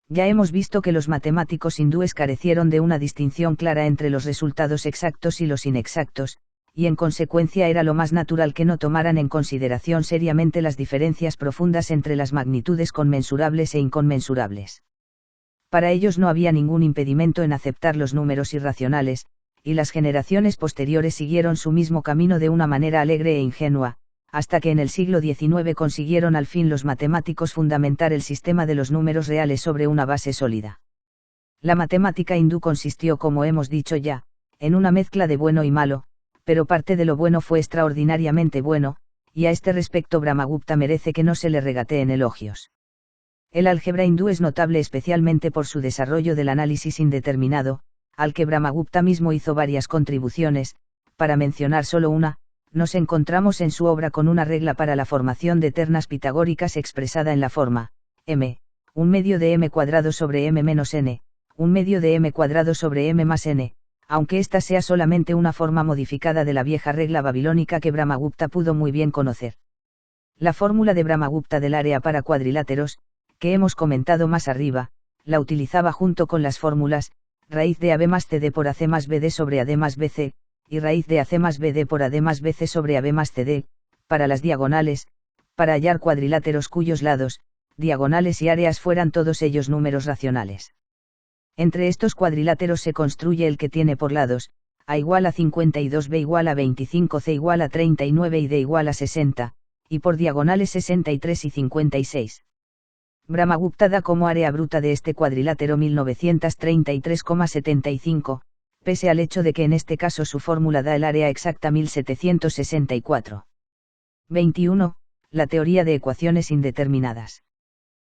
Ya hemos visto que los matemáticos hindúes carecieron de una distinción clara entre los resultados exactos y los inexactos, y en consecuencia era lo más natural que no tomaran en consideración seriamente las diferencias profundas entre las magnitudes conmensurables e inconmensurables. Para ellos no había ningún impedimento en aceptar los números irracionales, y las generaciones posteriores siguieron su mismo camino de una manera alegre e ingenua, hasta que en el siglo XIX consiguieron al fin los matemáticos fundamentar el sistema de los números reales sobre una base sólida. La matemática hindú consistió, como hemos dicho ya, en una mezcla de bueno y malo, pero parte de lo bueno fue extraordinariamente bueno, y a este respecto Brahmagupta merece que no se le regateen elogios. El álgebra hindú es notable especialmente por su desarrollo del análisis indeterminado, al que Brahmagupta mismo hizo varias contribuciones. Para mencionar solo una, nos encontramos en su obra con una regla para la formación de ternas pitagóricas expresada en la forma, m, un medio de m cuadrado sobre m menos n, un medio de m cuadrado sobre m más n, aunque esta sea solamente una forma modificada de la vieja regla babilónica que Brahmagupta pudo muy bien conocer. La fórmula de Brahmagupta del área para cuadriláteros, que hemos comentado más arriba, la utilizaba junto con las fórmulas, raíz de AB más CD por AC más BD sobre AD más BC, y raíz de AC más BD por AD más BC sobre AB más CD, para las diagonales, para hallar cuadriláteros cuyos lados, diagonales y áreas fueran todos ellos números racionales. Entre estos cuadriláteros se construye el que tiene por lados, A igual a 52, B igual a 25, C igual a 39 y D igual a 60, y por diagonales 63 y 56. Brahmagupta da como área bruta de este cuadrilátero 1933,75, pese al hecho de que en este caso su fórmula da el área exacta 1764. 21. La teoría de ecuaciones indeterminadas.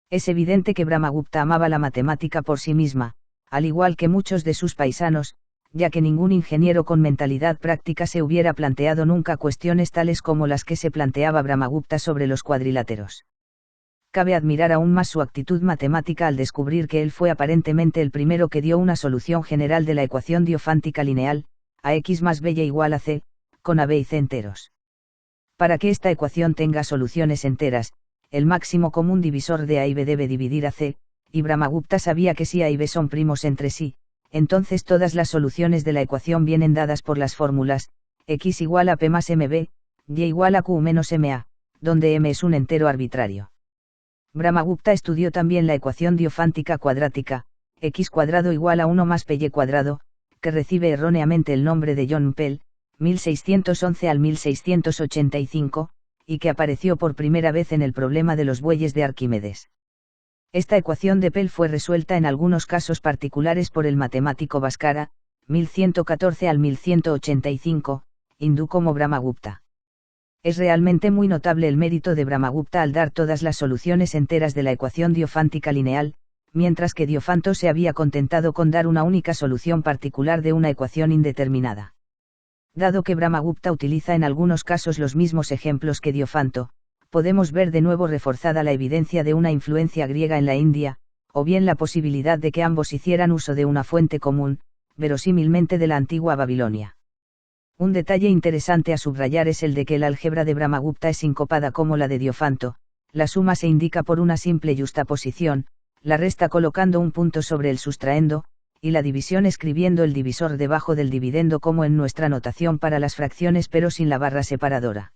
Es evidente que Brahmagupta amaba la matemática por sí misma, al igual que muchos de sus paisanos, ya que ningún ingeniero con mentalidad práctica se hubiera planteado nunca cuestiones tales como las que se planteaba Brahmagupta sobre los cuadriláteros. Cabe admirar aún más su actitud matemática al descubrir que él fue aparentemente el primero que dio una solución general de la ecuación diofántica lineal, ax más b igual a c, con a, b y c enteros. Para que esta ecuación tenga soluciones enteras, el máximo común divisor de a y b debe dividir a c, y Brahmagupta sabía que si a y b son primos entre sí, entonces todas las soluciones de la ecuación vienen dadas por las fórmulas, x igual a p más mb, y igual a q menos ma, donde m es un entero arbitrario. Brahmagupta estudió también la ecuación diofántica cuadrática, x cuadrado igual a 1 más py cuadrado, que recibe erróneamente el nombre de John Pell, 1611 al 1685, y que apareció por primera vez en el problema de los bueyes de Arquímedes. Esta ecuación de Pell fue resuelta en algunos casos particulares por el matemático Bhaskara, 1114 al 1185, hindú como Brahmagupta. Es realmente muy notable el mérito de Brahmagupta al dar todas las soluciones enteras de la ecuación diofántica lineal, mientras que Diofanto se había contentado con dar una única solución particular de una ecuación indeterminada. Dado que Brahmagupta utiliza en algunos casos los mismos ejemplos que Diofanto, podemos ver de nuevo reforzada la evidencia de una influencia griega en la India, o bien la posibilidad de que ambos hicieran uso de una fuente común, verosímilmente de la antigua Babilonia. Un detalle interesante a subrayar es el de que el álgebra de Brahmagupta es sincopada como la de Diofanto, la suma se indica por una simple yuxtaposición, la resta colocando un punto sobre el sustraendo, y la división escribiendo el divisor debajo del dividendo como en nuestra notación para las fracciones pero sin la barra separadora.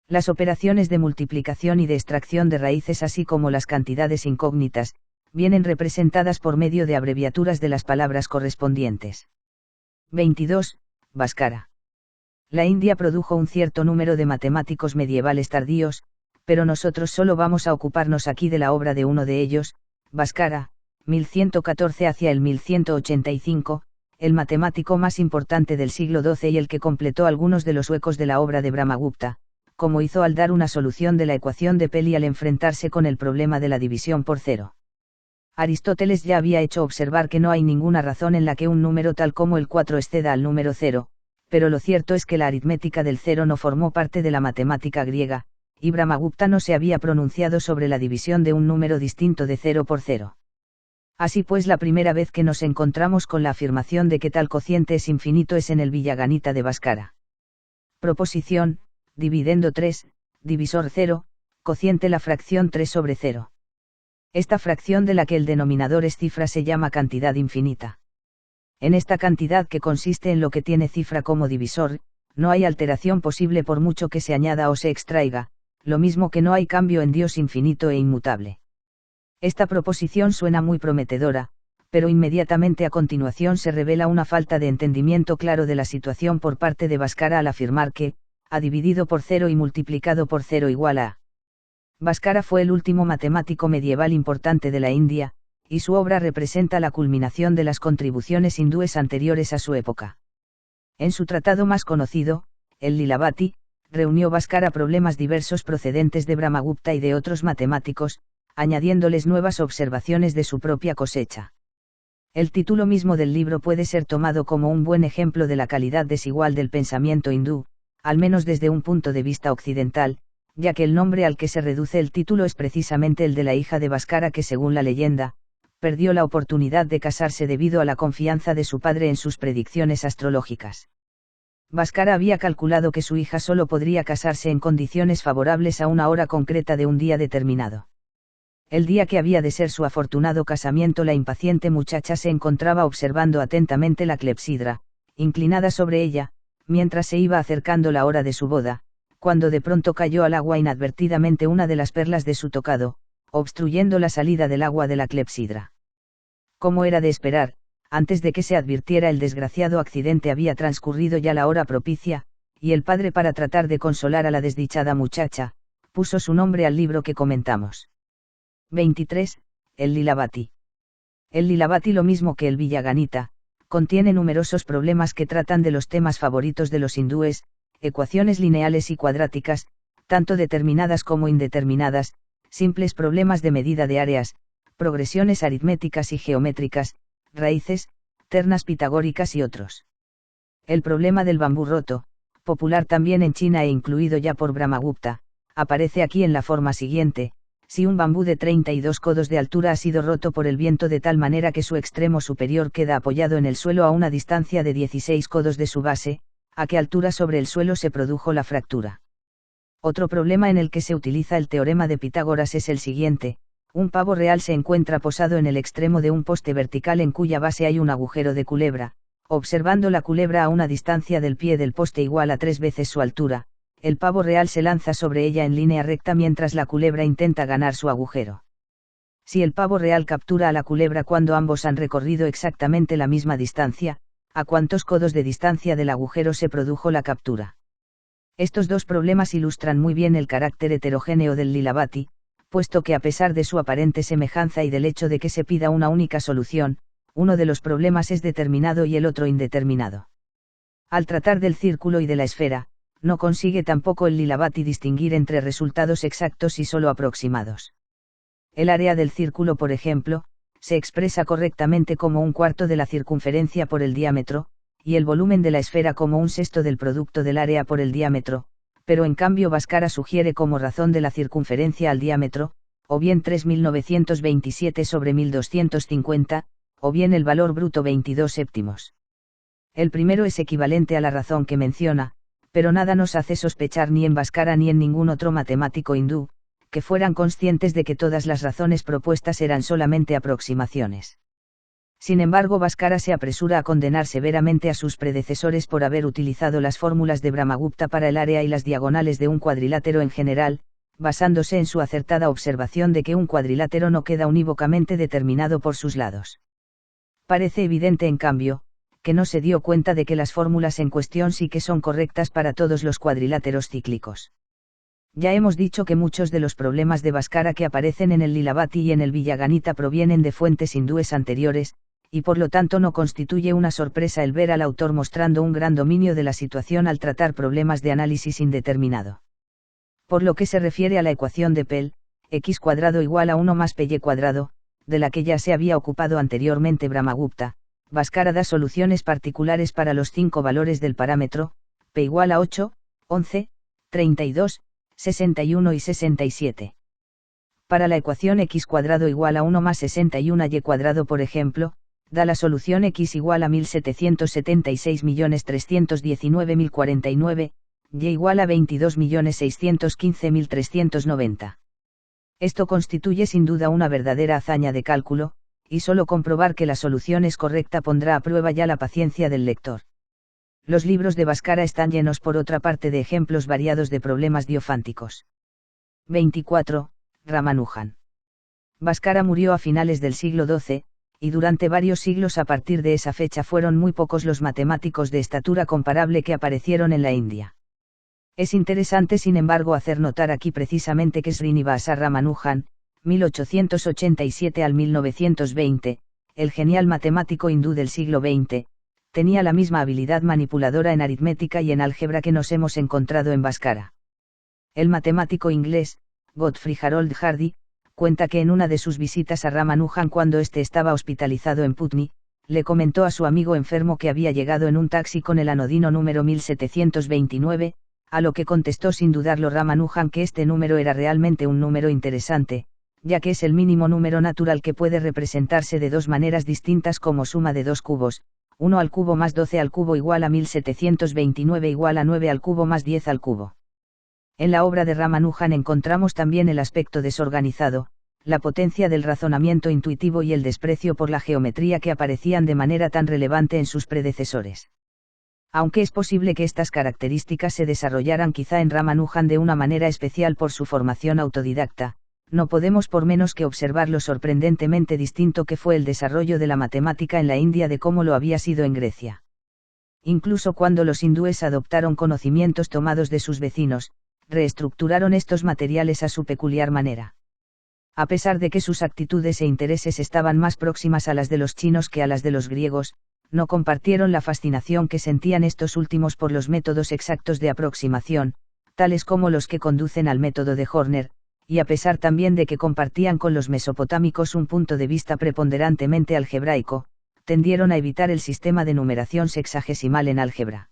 Las operaciones de multiplicación y de extracción de raíces así como las cantidades incógnitas, vienen representadas por medio de abreviaturas de las palabras correspondientes. 22. Bhaskara. La India produjo un cierto número de matemáticos medievales tardíos, pero nosotros solo vamos a ocuparnos aquí de la obra de uno de ellos, Bhaskara, 1114 hacia el 1185, el matemático más importante del siglo XII y el que completó algunos de los huecos de la obra de Brahmagupta, como hizo al dar una solución de la ecuación de Pell y al enfrentarse con el problema de la división por cero. Aristóteles ya había hecho observar que no hay ninguna razón en la que un número tal como el 4 exceda al número 0, pero lo cierto es que la aritmética del cero no formó parte de la matemática griega, y Brahmagupta no se había pronunciado sobre la división de un número distinto de 0 por 0. Así pues, la primera vez que nos encontramos con la afirmación de que tal cociente es infinito es en el Villaganita de Bhaskara. Proposición, dividendo 3, divisor 0, cociente la fracción 3 sobre 0. Esta fracción de la que el denominador es cifra se llama cantidad infinita. En esta cantidad que consiste en lo que tiene cifra como divisor, no hay alteración posible por mucho que se añada o se extraiga, lo mismo que no hay cambio en Dios infinito e inmutable. Esta proposición suena muy prometedora, pero inmediatamente a continuación se revela una falta de entendimiento claro de la situación por parte de Bhaskara al afirmar que, a dividido por 0 y multiplicado por 0 igual a. Bhaskara fue el último matemático medieval importante de la India, y su obra representa la culminación de las contribuciones hindúes anteriores a su época. En su tratado más conocido, el Lilavati, reunió Bhaskara problemas diversos procedentes de Brahmagupta y de otros matemáticos, añadiéndoles nuevas observaciones de su propia cosecha. El título mismo del libro puede ser tomado como un buen ejemplo de la calidad desigual del pensamiento hindú, al menos desde un punto de vista occidental, ya que el nombre al que se reduce el título es precisamente el de la hija de Bhaskara que, según la leyenda, perdió la oportunidad de casarse debido a la confianza de su padre en sus predicciones astrológicas. Bhaskara había calculado que su hija solo podría casarse en condiciones favorables a una hora concreta de un día determinado. El día que había de ser su afortunado casamiento, la impaciente muchacha se encontraba observando atentamente la clepsidra, inclinada sobre ella, mientras se iba acercando la hora de su boda, cuando de pronto cayó al agua inadvertidamente una de las perlas de su tocado, obstruyendo la salida del agua de la clepsidra. Como era de esperar, antes de que se advirtiera el desgraciado accidente había transcurrido ya la hora propicia, y el padre, para tratar de consolar a la desdichada muchacha, puso su nombre al libro que comentamos. 23. El Lilavati. El Lilavati, lo mismo que el Villaganita, contiene numerosos problemas que tratan de los temas favoritos de los hindúes, ecuaciones lineales y cuadráticas, tanto determinadas como indeterminadas, simples problemas de medida de áreas, progresiones aritméticas y geométricas, raíces, ternas pitagóricas y otros. El problema del bambú roto, popular también en China e incluido ya por Brahmagupta, aparece aquí en la forma siguiente: si un bambú de 32 codos de altura ha sido roto por el viento de tal manera que su extremo superior queda apoyado en el suelo a una distancia de 16 codos de su base, ¿a qué altura sobre el suelo se produjo la fractura? Otro problema en el que se utiliza el teorema de Pitágoras es el siguiente: un pavo real se encuentra posado en el extremo de un poste vertical en cuya base hay un agujero de culebra. Observando la culebra a una distancia del pie del poste igual a 3 veces su altura, el pavo real se lanza sobre ella en línea recta mientras la culebra intenta ganar su agujero. Si el pavo real captura a la culebra cuando ambos han recorrido exactamente la misma distancia, ¿a cuántos codos de distancia del agujero se produjo la captura? Estos dos problemas ilustran muy bien el carácter heterogéneo del Lilavati, puesto que a pesar de su aparente semejanza y del hecho de que se pida una única solución, uno de los problemas es determinado y el otro indeterminado. Al tratar del círculo y de la esfera, no consigue tampoco el Lilavati distinguir entre resultados exactos y solo aproximados. El área del círculo, por ejemplo, se expresa correctamente como un cuarto de la circunferencia por el diámetro, y el volumen de la esfera como un sexto del producto del área por el diámetro, pero en cambio Bhaskara sugiere como razón de la circunferencia al diámetro, o bien 3927 sobre 1250, o bien el valor bruto 22 séptimos. El primero es equivalente a la razón que menciona, pero nada nos hace sospechar ni en Bhaskara ni en ningún otro matemático hindú, que fueran conscientes de que todas las razones propuestas eran solamente aproximaciones. Sin embargo, Bhaskara se apresura a condenar severamente a sus predecesores por haber utilizado las fórmulas de Brahmagupta para el área y las diagonales de un cuadrilátero en general, basándose en su acertada observación de que un cuadrilátero no queda unívocamente determinado por sus lados. Parece evidente, en cambio, que no se dio cuenta de que las fórmulas en cuestión sí que son correctas para todos los cuadriláteros cíclicos. Ya hemos dicho que muchos de los problemas de Bhaskara que aparecen en el Lilavati y en el Vijayanita provienen de fuentes hindúes anteriores, y por lo tanto no constituye una sorpresa el ver al autor mostrando un gran dominio de la situación al tratar problemas de análisis indeterminado. Por lo que se refiere a la ecuación de Pell, x cuadrado igual a 1 más py cuadrado, de la que ya se había ocupado anteriormente Brahmagupta, Bhaskara da soluciones particulares para los 5 valores del parámetro, p igual a 8, 11, 32, 61 y 67. Para la ecuación x cuadrado igual a 1 más 61 y cuadrado, por ejemplo, da la solución x igual a 1776.319.049, y igual a 22.615.390. Esto constituye sin duda una verdadera hazaña de cálculo, y solo comprobar que la solución es correcta pondrá a prueba ya la paciencia del lector. Los libros de Bhaskara están llenos por otra parte de ejemplos variados de problemas diofánticos. 24. Ramanujan. Bhaskara murió a finales del siglo XII, y durante varios siglos a partir de esa fecha fueron muy pocos los matemáticos de estatura comparable que aparecieron en la India. Es interesante, sin embargo, hacer notar aquí precisamente que Srinivasa Ramanujan, 1887 al 1920, el genial matemático hindú del siglo XX, tenía la misma habilidad manipuladora en aritmética y en álgebra que nos hemos encontrado en Bhaskara. El matemático inglés, Godfrey Harold Hardy, cuenta que en una de sus visitas a Ramanujan cuando éste estaba hospitalizado en Putney, le comentó a su amigo enfermo que había llegado en un taxi con el anodino número 1729, a lo que contestó sin dudarlo Ramanujan que este número era realmente un número interesante, ya que es el mínimo número natural que puede representarse de dos maneras distintas como suma de dos cubos, 1 al cubo más 12 al cubo igual a 1729 igual a 9 al cubo más 10 al cubo. En la obra de Ramanujan encontramos también el aspecto desorganizado, la potencia del razonamiento intuitivo y el desprecio por la geometría que aparecían de manera tan relevante en sus predecesores. Aunque es posible que estas características se desarrollaran quizá en Ramanujan de una manera especial por su formación autodidacta, no podemos por menos que observar lo sorprendentemente distinto que fue el desarrollo de la matemática en la India de cómo lo había sido en Grecia. Incluso cuando los hindúes adoptaron conocimientos tomados de sus vecinos, reestructuraron estos materiales a su peculiar manera. A pesar de que sus actitudes e intereses estaban más próximas a las de los chinos que a las de los griegos, no compartieron la fascinación que sentían estos últimos por los métodos exactos de aproximación, tales como los que conducen al método de Horner, y a pesar también de que compartían con los mesopotámicos un punto de vista preponderantemente algebraico, tendieron a evitar el sistema de numeración sexagesimal en álgebra.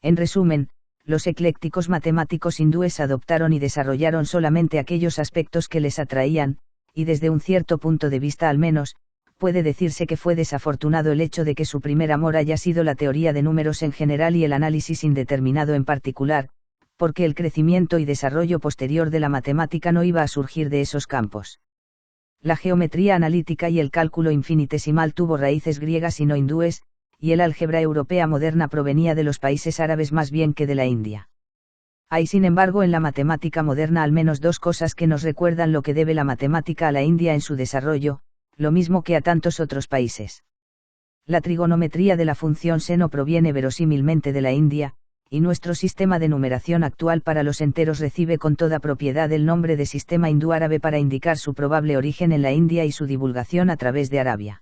En resumen, los eclécticos matemáticos hindúes adoptaron y desarrollaron solamente aquellos aspectos que les atraían, y desde un cierto punto de vista al menos, puede decirse que fue desafortunado el hecho de que su primer amor haya sido la teoría de números en general y el análisis indeterminado en particular, porque el crecimiento y desarrollo posterior de la matemática no iba a surgir de esos campos. La geometría analítica y el cálculo infinitesimal tuvo raíces griegas y no hindúes, y el álgebra europea moderna provenía de los países árabes más bien que de la India. Hay sin embargo en la matemática moderna al menos dos cosas que nos recuerdan lo que debe la matemática a la India en su desarrollo, lo mismo que a tantos otros países. La trigonometría de la función seno proviene verosímilmente de la India, y nuestro sistema de numeración actual para los enteros recibe con toda propiedad el nombre de sistema hindú-árabe para indicar su probable origen en la India y su divulgación a través de Arabia.